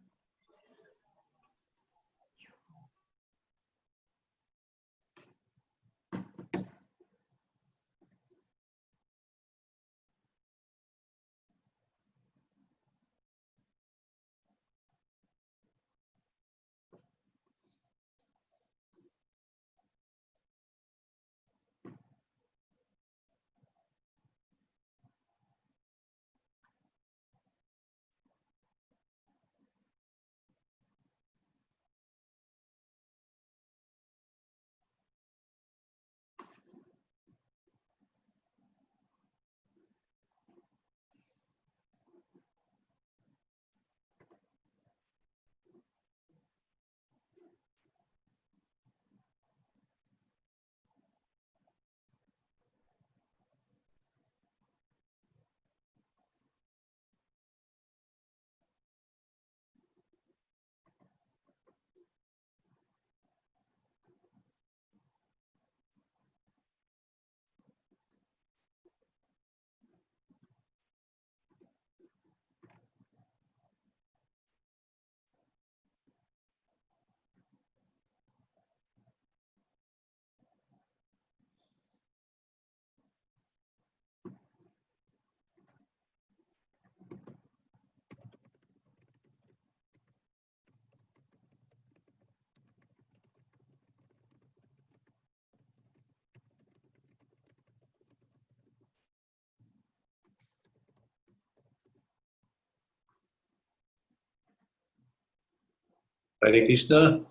Hare Krishna.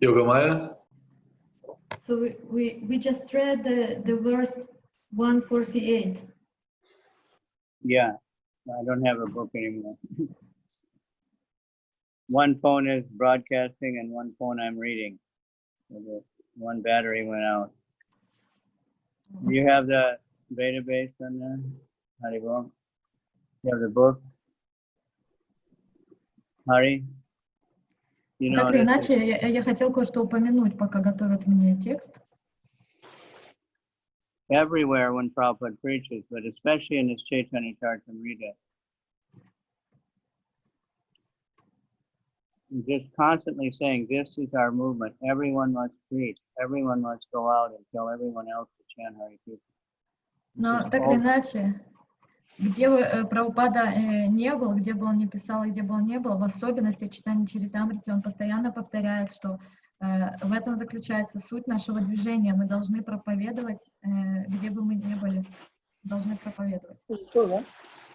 Yogamaya.
So we just read the verse 148.
Yeah, I don't have a book anymore. One phone is broadcasting and one phone I'm reading. So one battery went out. Do you have the database on there? Haribol? You have the book? Hari? You know,
Так или иначе, я хотел кое-что упомянуть, пока готовят мне текст.
everywhere when Prabhupada preaches, but especially in his Chaitanya-charitamriта, just constantly saying, this is our movement. Everyone must preach. Everyone must go out and tell everyone else to chant Hare Krishna.
Но так или иначе, где бы Прабхупада не был, где бы он ни писал и где бы он не был, в особенности в Чайтанья-чаритамрите он постоянно повторяет, что в этом заключается суть нашего движения. Мы должны проповедовать, где бы мы ни были, должны проповедовать.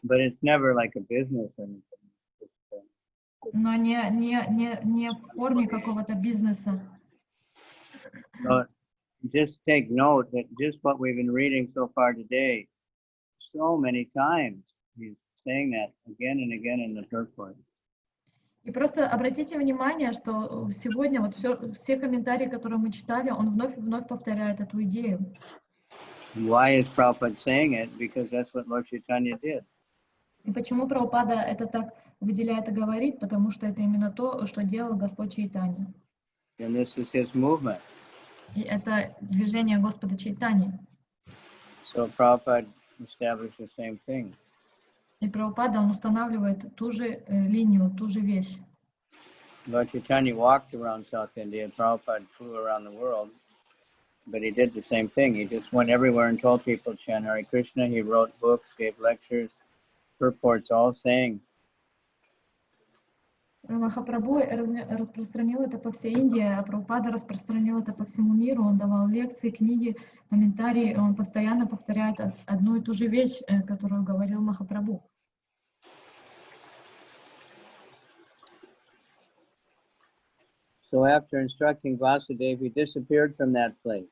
But it's never like a business or anything.
Но не в форме какого-то бизнеса.
So just take note that just what we've been reading so far today, so many times he's saying that again and again in the purport.
И просто обратите внимание, что сегодня вот все комментарии, которые мы читали, он вновь и вновь повторяет эту идею.
Why is Prabhupada saying it? Because that's what Lord Chaitanya did.
И почему Прабхупада это так выделяет и говорит? Потому что это именно то, что делал Господь Чайтанья.
And this is his movement.
И это движение Господа Чайтаньи.
So Prabhupada established the same thing.
И Прабхупада, он устанавливает ту же линию, ту же вещь.
Lord Chaitanya walked around South India, and Prabhupada flew around the world, but he did the same thing. He just went everywhere and told people to chant Hare Krishna. He wrote books, gave lectures, purports, all saying.
Махапрабху распространил это по всей Индии, а Прабхупада распространил это по всему миру. Он давал лекции, книги, комментарии. Он постоянно повторяет одну и ту же вещь, которую говорил Махапрабху.
So after instructing Vasudeva, he disappeared from that place.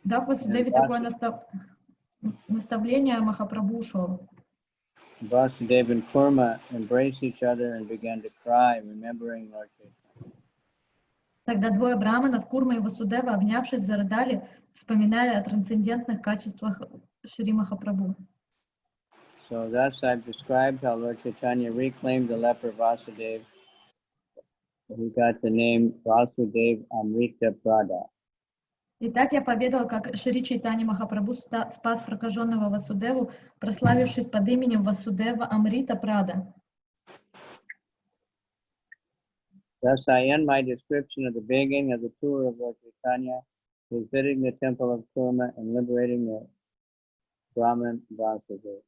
Дав Васудеве такое наставление, Махапрабху ушел.
Vasudeva and Kurma embraced each other and began to cry, remembering Lord Chaitanya.
Тогда двое браманов, Курма и Васудева, обнявшись, зарыдали, вспоминая о трансцендентных качествах Шри Махапрабху.
So thus I've described how Lord Chaitanya reclaimed the leper Vasudeva. He got the name Vasudeva Amrita Prada.
Итак, я поведал, как Шри Чайтанья Махапрабху спас прокаженного Васудеву, прославившись под именем Васудева Амрита Прада.
Thus I end my description of the beginning of the tour of Lord Chaitanya, visiting the temple of Kurma and liberating the Brahman Vasudeva.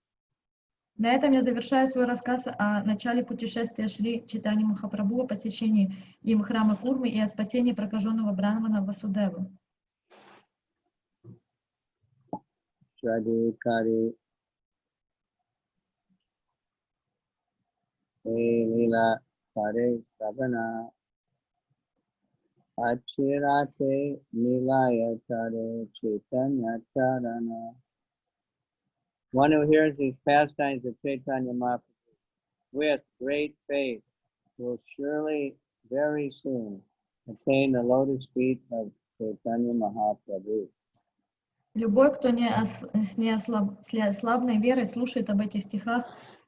На этом я завершаю свой рассказ о начале путешествия Шри Чайтаньи Махапрабху, о посещении им храма Курмы и о спасении прокаженного брамана Васудевы.
Shradhi Lila Kare Sabana Achirate Nilaya Tare Chaitanya Charana. One who hears these pastimes of Chaitanya Mahaprabhu with great faith will surely very soon attain the lotus feet of Chaitanya Mahaprabhu.
Любой, кто с неослабной верой слушает об этих стихах,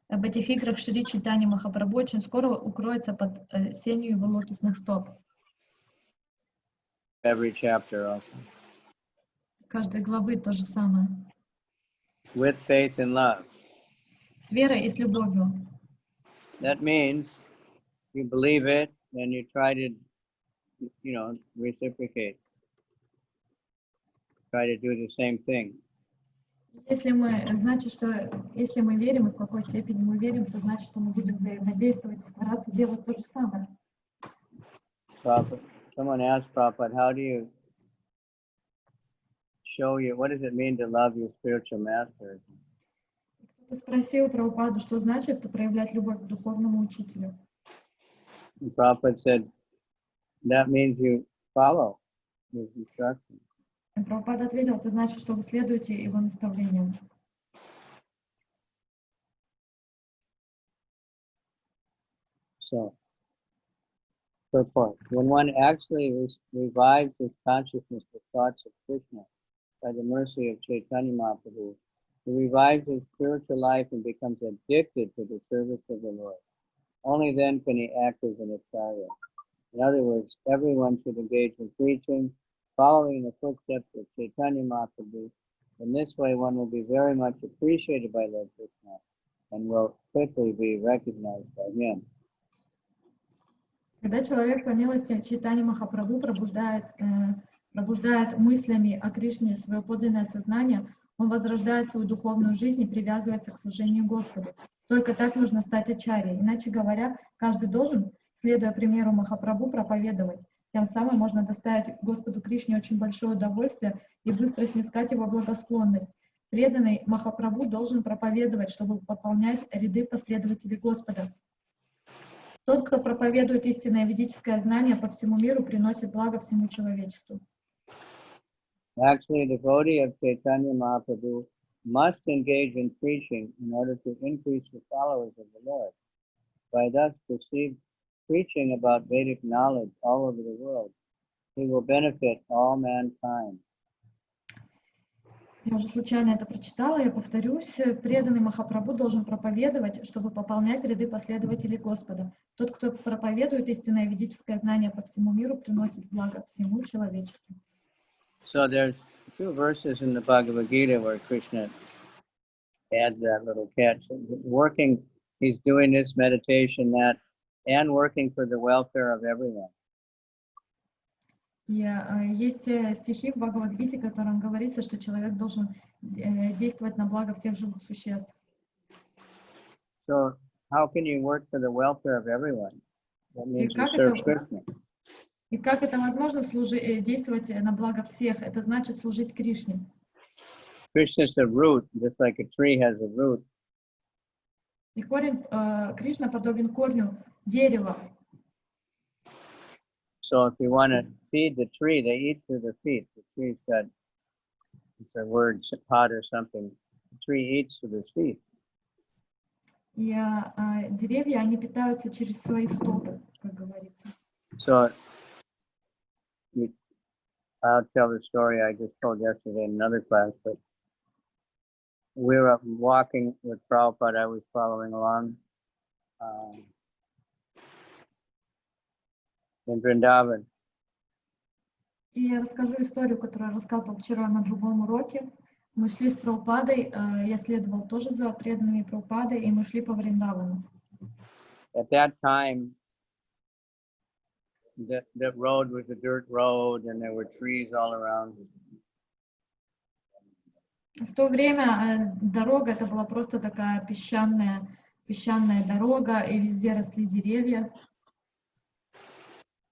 об этих играх Шри Чайтаньи Махапрабху, очень скоро укроется под сенью его лотосных стоп.
Every chapter also.
Каждой главы то же самое.
With faith and love.
С верой и с любовью.
That means you believe it and you try to, reciprocate. Try to do the same thing.
Если мы верим, и в какой степени мы верим, то значит, что мы будем взаимодействовать и стараться делать то же самое.
Someone asked Prabhupada, how do you what does it mean to love your spiritual master?
Кто-то спросил Прабхупаду, что значит проявлять любовь к духовному учителю.
And Prabhupada said, that means you follow his instructions.
И Прабхупада ответил, это значит, что вы следуете его наставлениям.
So, purport. When one actually revives his consciousness with thoughts of Krishna by the mercy of Chaitanya Mahaprabhu, he revives his spiritual life and becomes addicted to the service of the Lord. Only then can he act as an acharya. In other words, everyone should engage in preaching, following the footsteps of Chaitanya Mahaprabhu. In this way, one will be very much appreciated by Lord Krishna and will quickly be recognized by him.
Когда человек по милости Чайтаньи Махапрабху пробуждает мыслями о Кришне свое подлинное сознание, он возрождает свою духовную жизнь и привязывается к служению Господу. Только так нужно стать ачарьей. Иначе говоря, каждый должен, следуя примеру Махапрабху, проповедовать. Тем самым можно доставить Господу Кришне очень большое удовольствие и быстро снискать его благосклонность. Преданный Махапрабху должен проповедовать, чтобы пополнять ряды последователей Господа. Тот, кто проповедует истинное ведическое знание по всему миру, приносит благо всему человечеству.
Actually, a devotee of Chaitanya Mahaprabhu must engage in preaching in order to increase the followers of the Lord. By thus perceived preaching about Vedic knowledge all over the world, he will benefit all mankind.
Я уже случайно это прочитала, я повторюсь. Преданный Махапрабху должен проповедовать, чтобы пополнять ряды последователей Господа. Тот, кто проповедует истинное ведическое знание по всему миру, приносит благо всему человечеству.
So there's a few verses in the Bhagavad Gita where Krishna adds that little catch. Working, he's doing this meditation, that, and working for the welfare of everyone.
Есть стихи в Бхагавад-гите, в котором говорится, что человек должен действовать на благо всех живых существ.
So how can you work for the welfare of everyone? That means you serve Krishna.
И как это возможно действовать на благо всех? Это значит служить Кришне.
Krishna is the root, just like a tree has a root.
И корень Кришна подобен корню дерева.
So if you want to feed the tree, they eat through the feet. The tree's got, it's a word, pot or something. The tree eats through the feet.
И деревья, они питаются через свои стопы, как говорится.
So I'll tell the story I just told yesterday in another class, but we were up walking with Prabhupada. I was following along in Vrindavan.
И я расскажу историю, которую я рассказывала вчера на другом уроке. Мы шли с Прабхупадой, я следовал тоже за преданными Прабхупадой, и мы шли по Вриндавану.
At that time, the road was a dirt road, and there were trees all around.
В то время дорога это была просто такая песчаная дорога, и везде росли деревья.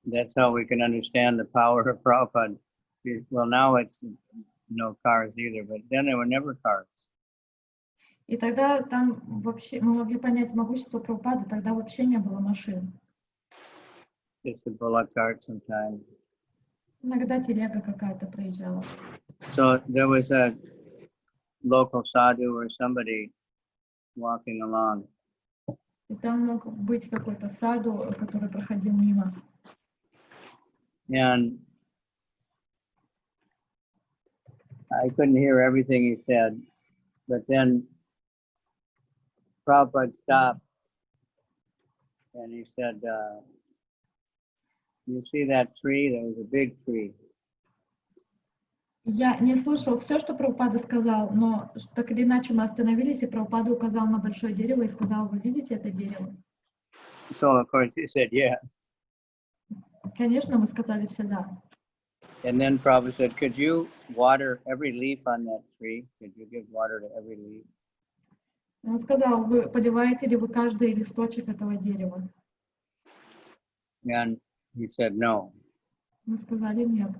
That's how we can understand the power of Prabhupada. Well, now it's no cars either, but then there were never cars.
И тогда там вообще мы могли понять могущество Прабхупады, тогда вообще не было машин.
Just a bullock cart sometimes.
Иногда телега какая-то проезжала.
So there was a local sadhu or somebody walking along.
И там мог быть какой-то саду, который проходил мимо.
And I couldn't hear everything he said, but then Prabhupada stopped and he said, you see that tree? There was a big tree.
Я не слышал все, что Прабхупада сказал, но так или иначе мы остановились, и Прабхупада указал на большое дерево и сказал: вы видите это дерево?
So of course he said, yeah.
Конечно, мы сказали все да.
And then Prabhupada said, could you water every leaf on that tree? Could you give water to every leaf?
Он сказал: вы поливаете ли вы каждый листочек этого дерева?
And he said, no.
Мы сказали нет.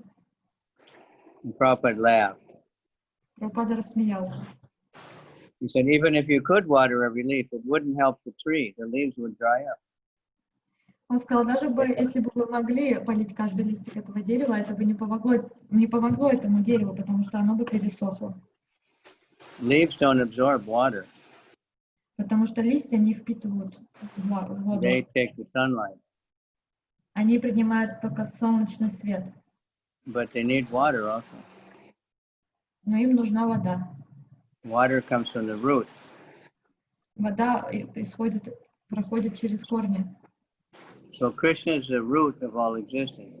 And Prabhupada laughed.
Прабхупада рассмеялся.
He said, even if you could water every leaf, it wouldn't help the tree. The leaves would dry up.
Он сказал: даже если бы вы могли полить каждый листик этого дерева, это бы не помогло этому дереву, потому что оно бы пересохло.
Leaves don't absorb water.
Потому что листья не впитывают воду.
They take the sunlight.
Они принимают только солнечный свет.
But they need water also.
Но им нужна вода.
Water comes from the root.
Вода исходит проходит через корни.
So Krishna is the root of all existence.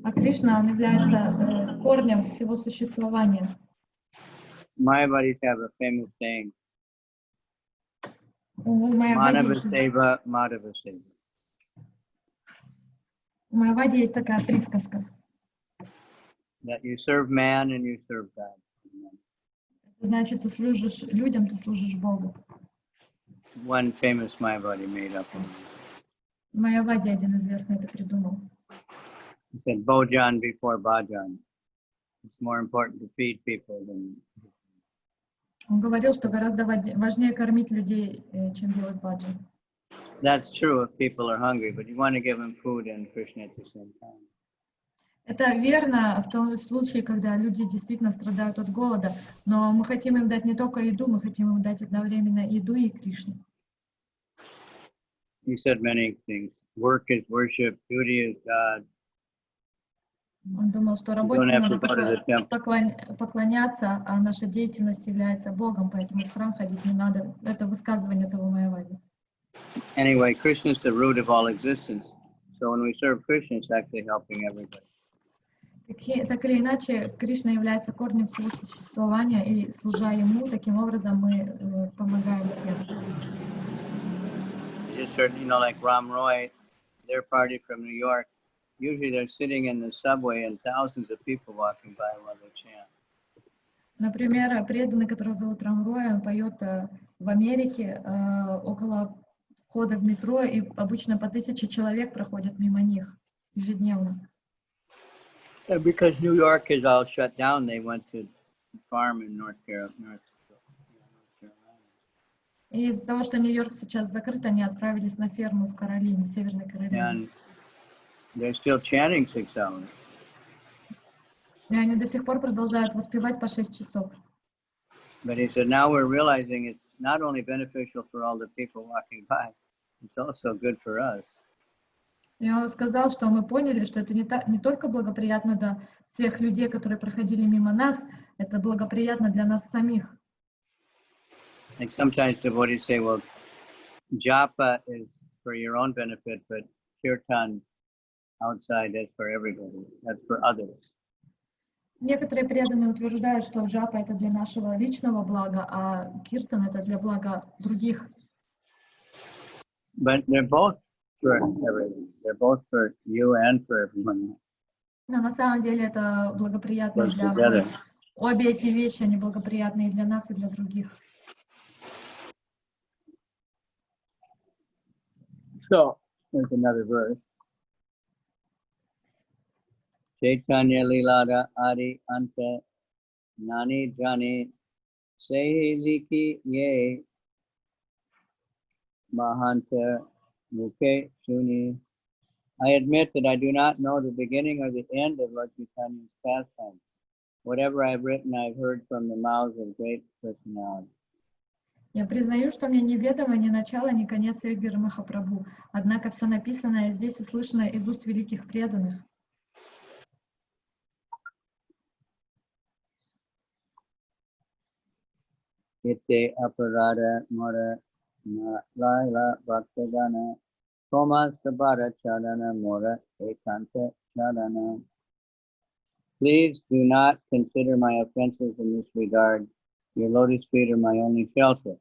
А Кришна, он является корнем всего существования.
Mayavadis have a famous saying,
У
Manavaseva, Madhavaseva.
Майявади есть такая присказка.
That you serve man and you serve God.
Значит, ты служишь людям, ты служишь Богу.
One famous Mayavadi made up on this.
Майявади один известный это придумал.
He said, Bhojan before Bhajan. It's more important to feed people than...
Он говорил, что гораздо важнее кормить людей, чем делать баджан.
That's true if people are hungry, but you want to give them food and Krishna at the same time.
Это верно в том случае, когда люди действительно страдают от голода, но мы хотим им дать не только еду, мы хотим им дать одновременно еду и Кришну.
You said many things. Work is worship, duty is God.
Он думал, что работе надо поклоняться, а наша деятельность является Богом, поэтому в храм ходить не надо. Это высказывание того Майявади.
Anyway, Krishna is the root of all existence. So when we serve Krishna, it's actually helping everybody.
Так или иначе, Кришна является корнем всего существования, и служа Ему, таким образом мы помогаем всем.
You just heard, like Ram Roy, their party from New York. Usually they're sitting in the subway and thousands of people walking by while they chant.
Например, преданный, которого зовут Рам Рой, он поет в Америке около входа в метро, и обычно по 1000 человек проходят мимо них ежедневно.
And because New York is all shut down, they went to farm in North Carolina.
И из-за того, что Нью-Йорк сейчас закрыт, они отправились на ферму в Каролине, Северной Каролине.
And they're still chanting 6 hours.
И они до сих пор продолжают воспевать по 6 часов.
But he said, now we're realizing it's not only beneficial for all the people walking by, it's also good for us.
И он сказал, что мы поняли, что это не только благоприятно для всех людей, которые проходили мимо нас, это благоприятно для нас самих.
Like sometimes devotees say, well, japa is for your own benefit, but kirtan outside is for everybody, that's for others.
Некоторые преданные утверждают, что джапа это для нашего личного блага, а киртан это для блага других.
But they're both for everyone. They're both for you and for everyone.
Но на самом деле это благоприятно для
Together.
обе эти вещи, они благоприятны и для нас, и для других.
So, there's another verse. Chaitanya-lila adi anta nani jani sehi liki ye mahanta mukhe shuni. I admit that I do not know the beginning or the end of Lord Chaitanya's pastime. Whatever I've written, I've heard from the mouths of great personalities.
Я признаю, что мне неведомо ни начало, ни конец Игоря Махапрабху. Однако все написанное здесь услышано из уст великих преданных.
Ite aparada mora na laila bhaktadana koma sabara charana mora ekanta charana. Please do not consider my offenses in this regard. Your lotus feet are my only shelter.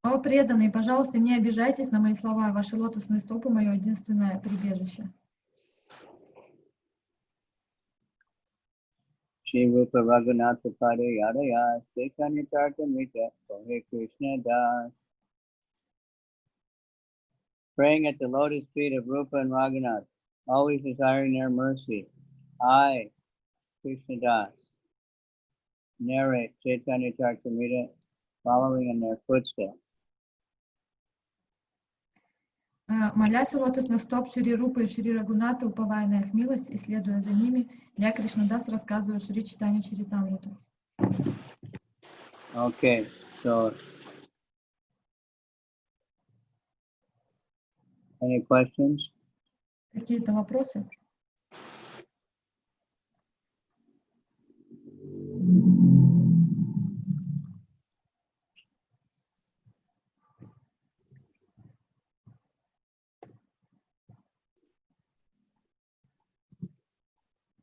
О, преданные, пожалуйста, не обижайтесь на мои слова. Ваши лотосные стопы — мое единственное прибежище.
Shri Rupa Raghunatha Pade Yadaya Chaitanya-charitamriта Hare Krishna Das. Praying at the lotus feet of Rupa and Raghunath, always desiring their mercy, I, Krishna Das, narrate Chaitanya-charitamrita, following in their footsteps.
Молясь у лотосных стоп Шри Рупы и Шри Рагунаты, уповая на их милость и следуя за ними, я, Кришнадас, рассказываю Шри Чайтанья-чаритамриту.
Okay, so any questions?
Какие-то вопросы?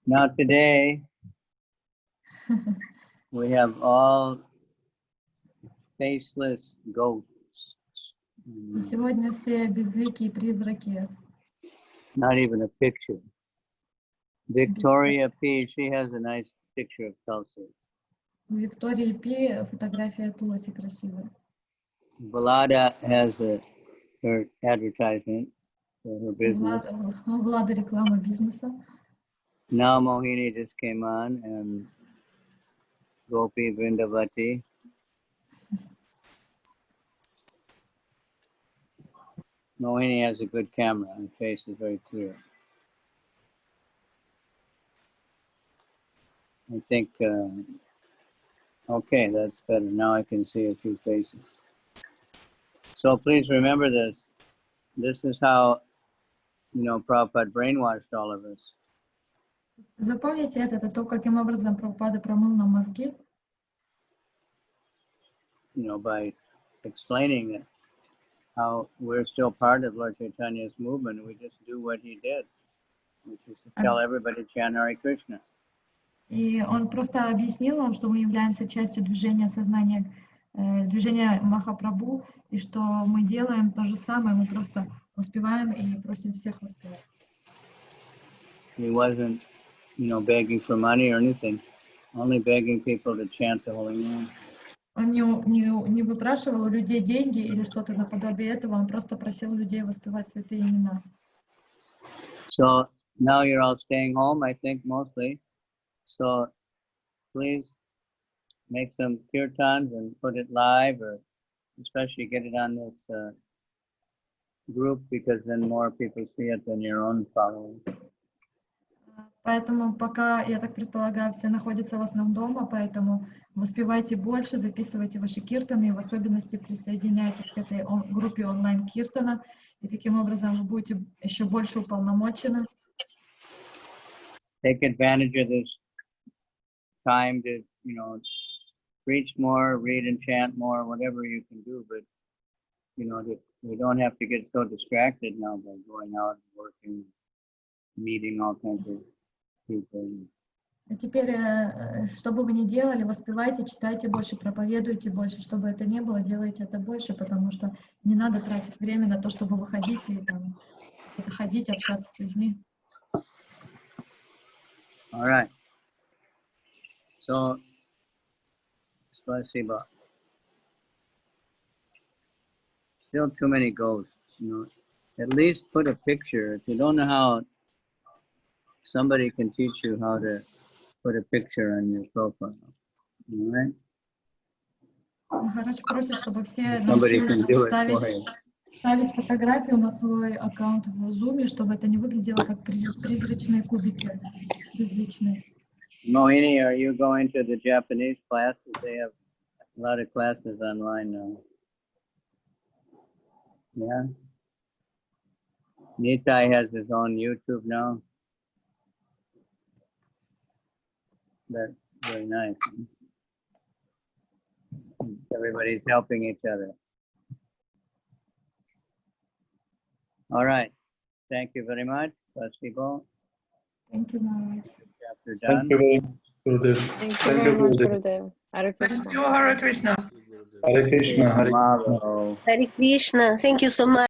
Now today, we have all faceless ghosts.
Сегодня все безликие призраки.
Not even a picture. Victoria P., she has a nice picture of Tulsi.
У Виктории Пи фотография Туласи красивая.
Balada has her advertisement for her business.
Влада реклама бизнеса.
Now Mohini just came on, and Gopi Vrindavati. Mohini has a good camera. Her face is very clear. I think, okay, that's better. Now I can see a few faces. So please remember this. This is how, Prabhupada brainwashed all of us.
Запомните это то, каким образом Прабхупада промыл нам мозги.
By explaining it, how we're still part of Lord Chaitanya's movement. We just do what he did, which is to tell everybody chant Hare Krishna.
И он просто объяснил нам, что мы являемся частью движения сознания, движения Махапрабху, и что мы делаем то же самое, мы просто воспеваем и просим всех воспевать.
He wasn't, begging for money or anything, only begging people to chant the holy name.
Он не выпрашивал у людей деньги или что-то наподобие этого, он просто просил людей воспевать святые имена.
So now you're all staying home, I think, mostly. So please make some kirtans and put it live, or especially get it on this group, because then more people see it than your own following.
Поэтому пока, я так предполагаю, все находятся в основном дома, поэтому воспевайте больше, записывайте ваши киртаны, и в особенности присоединяйтесь к этой группе онлайн-киртана, и таким образом вы будете еще больше уполномочены.
Take advantage of this time to, preach more, read and chant more, whatever you can do, but, we don't have to get so distracted now by going out and working, meeting all kinds of people.
А теперь, что бы вы ни делали, воспевайте, читайте больше, проповедуйте больше, чтобы это не было, делайте это больше, потому что не надо тратить время на то, чтобы выходить и там ходить, общаться с людьми.
All right. So, spasiba. Still too many ghosts, At least put a picture. If you don't know how, somebody can teach you how to put a picture on your profile. All right?
Махарадж просит, чтобы все
Somebody can do it for you.
ставить фотографию на свой аккаунт в Zoom, чтобы это не выглядело как призрачные кубики, безличные.
Mohini, are you going to the Japanese classes? They have a lot of classes online now. Yeah? Nitai has his own YouTube now. That's very nice. Everybody's helping each other. All right. Thank you very much. Spasibo.
Thank you, Maharaj.
Chapter done.
Thank you very much, Gurudev.
Thank you very much, Gurudev. Hare Krishna.
Thank you, Hare Krishna.
Hare Krishna. Hare Krishna.
Mahalo.
Hare Krishna. Thank you so much.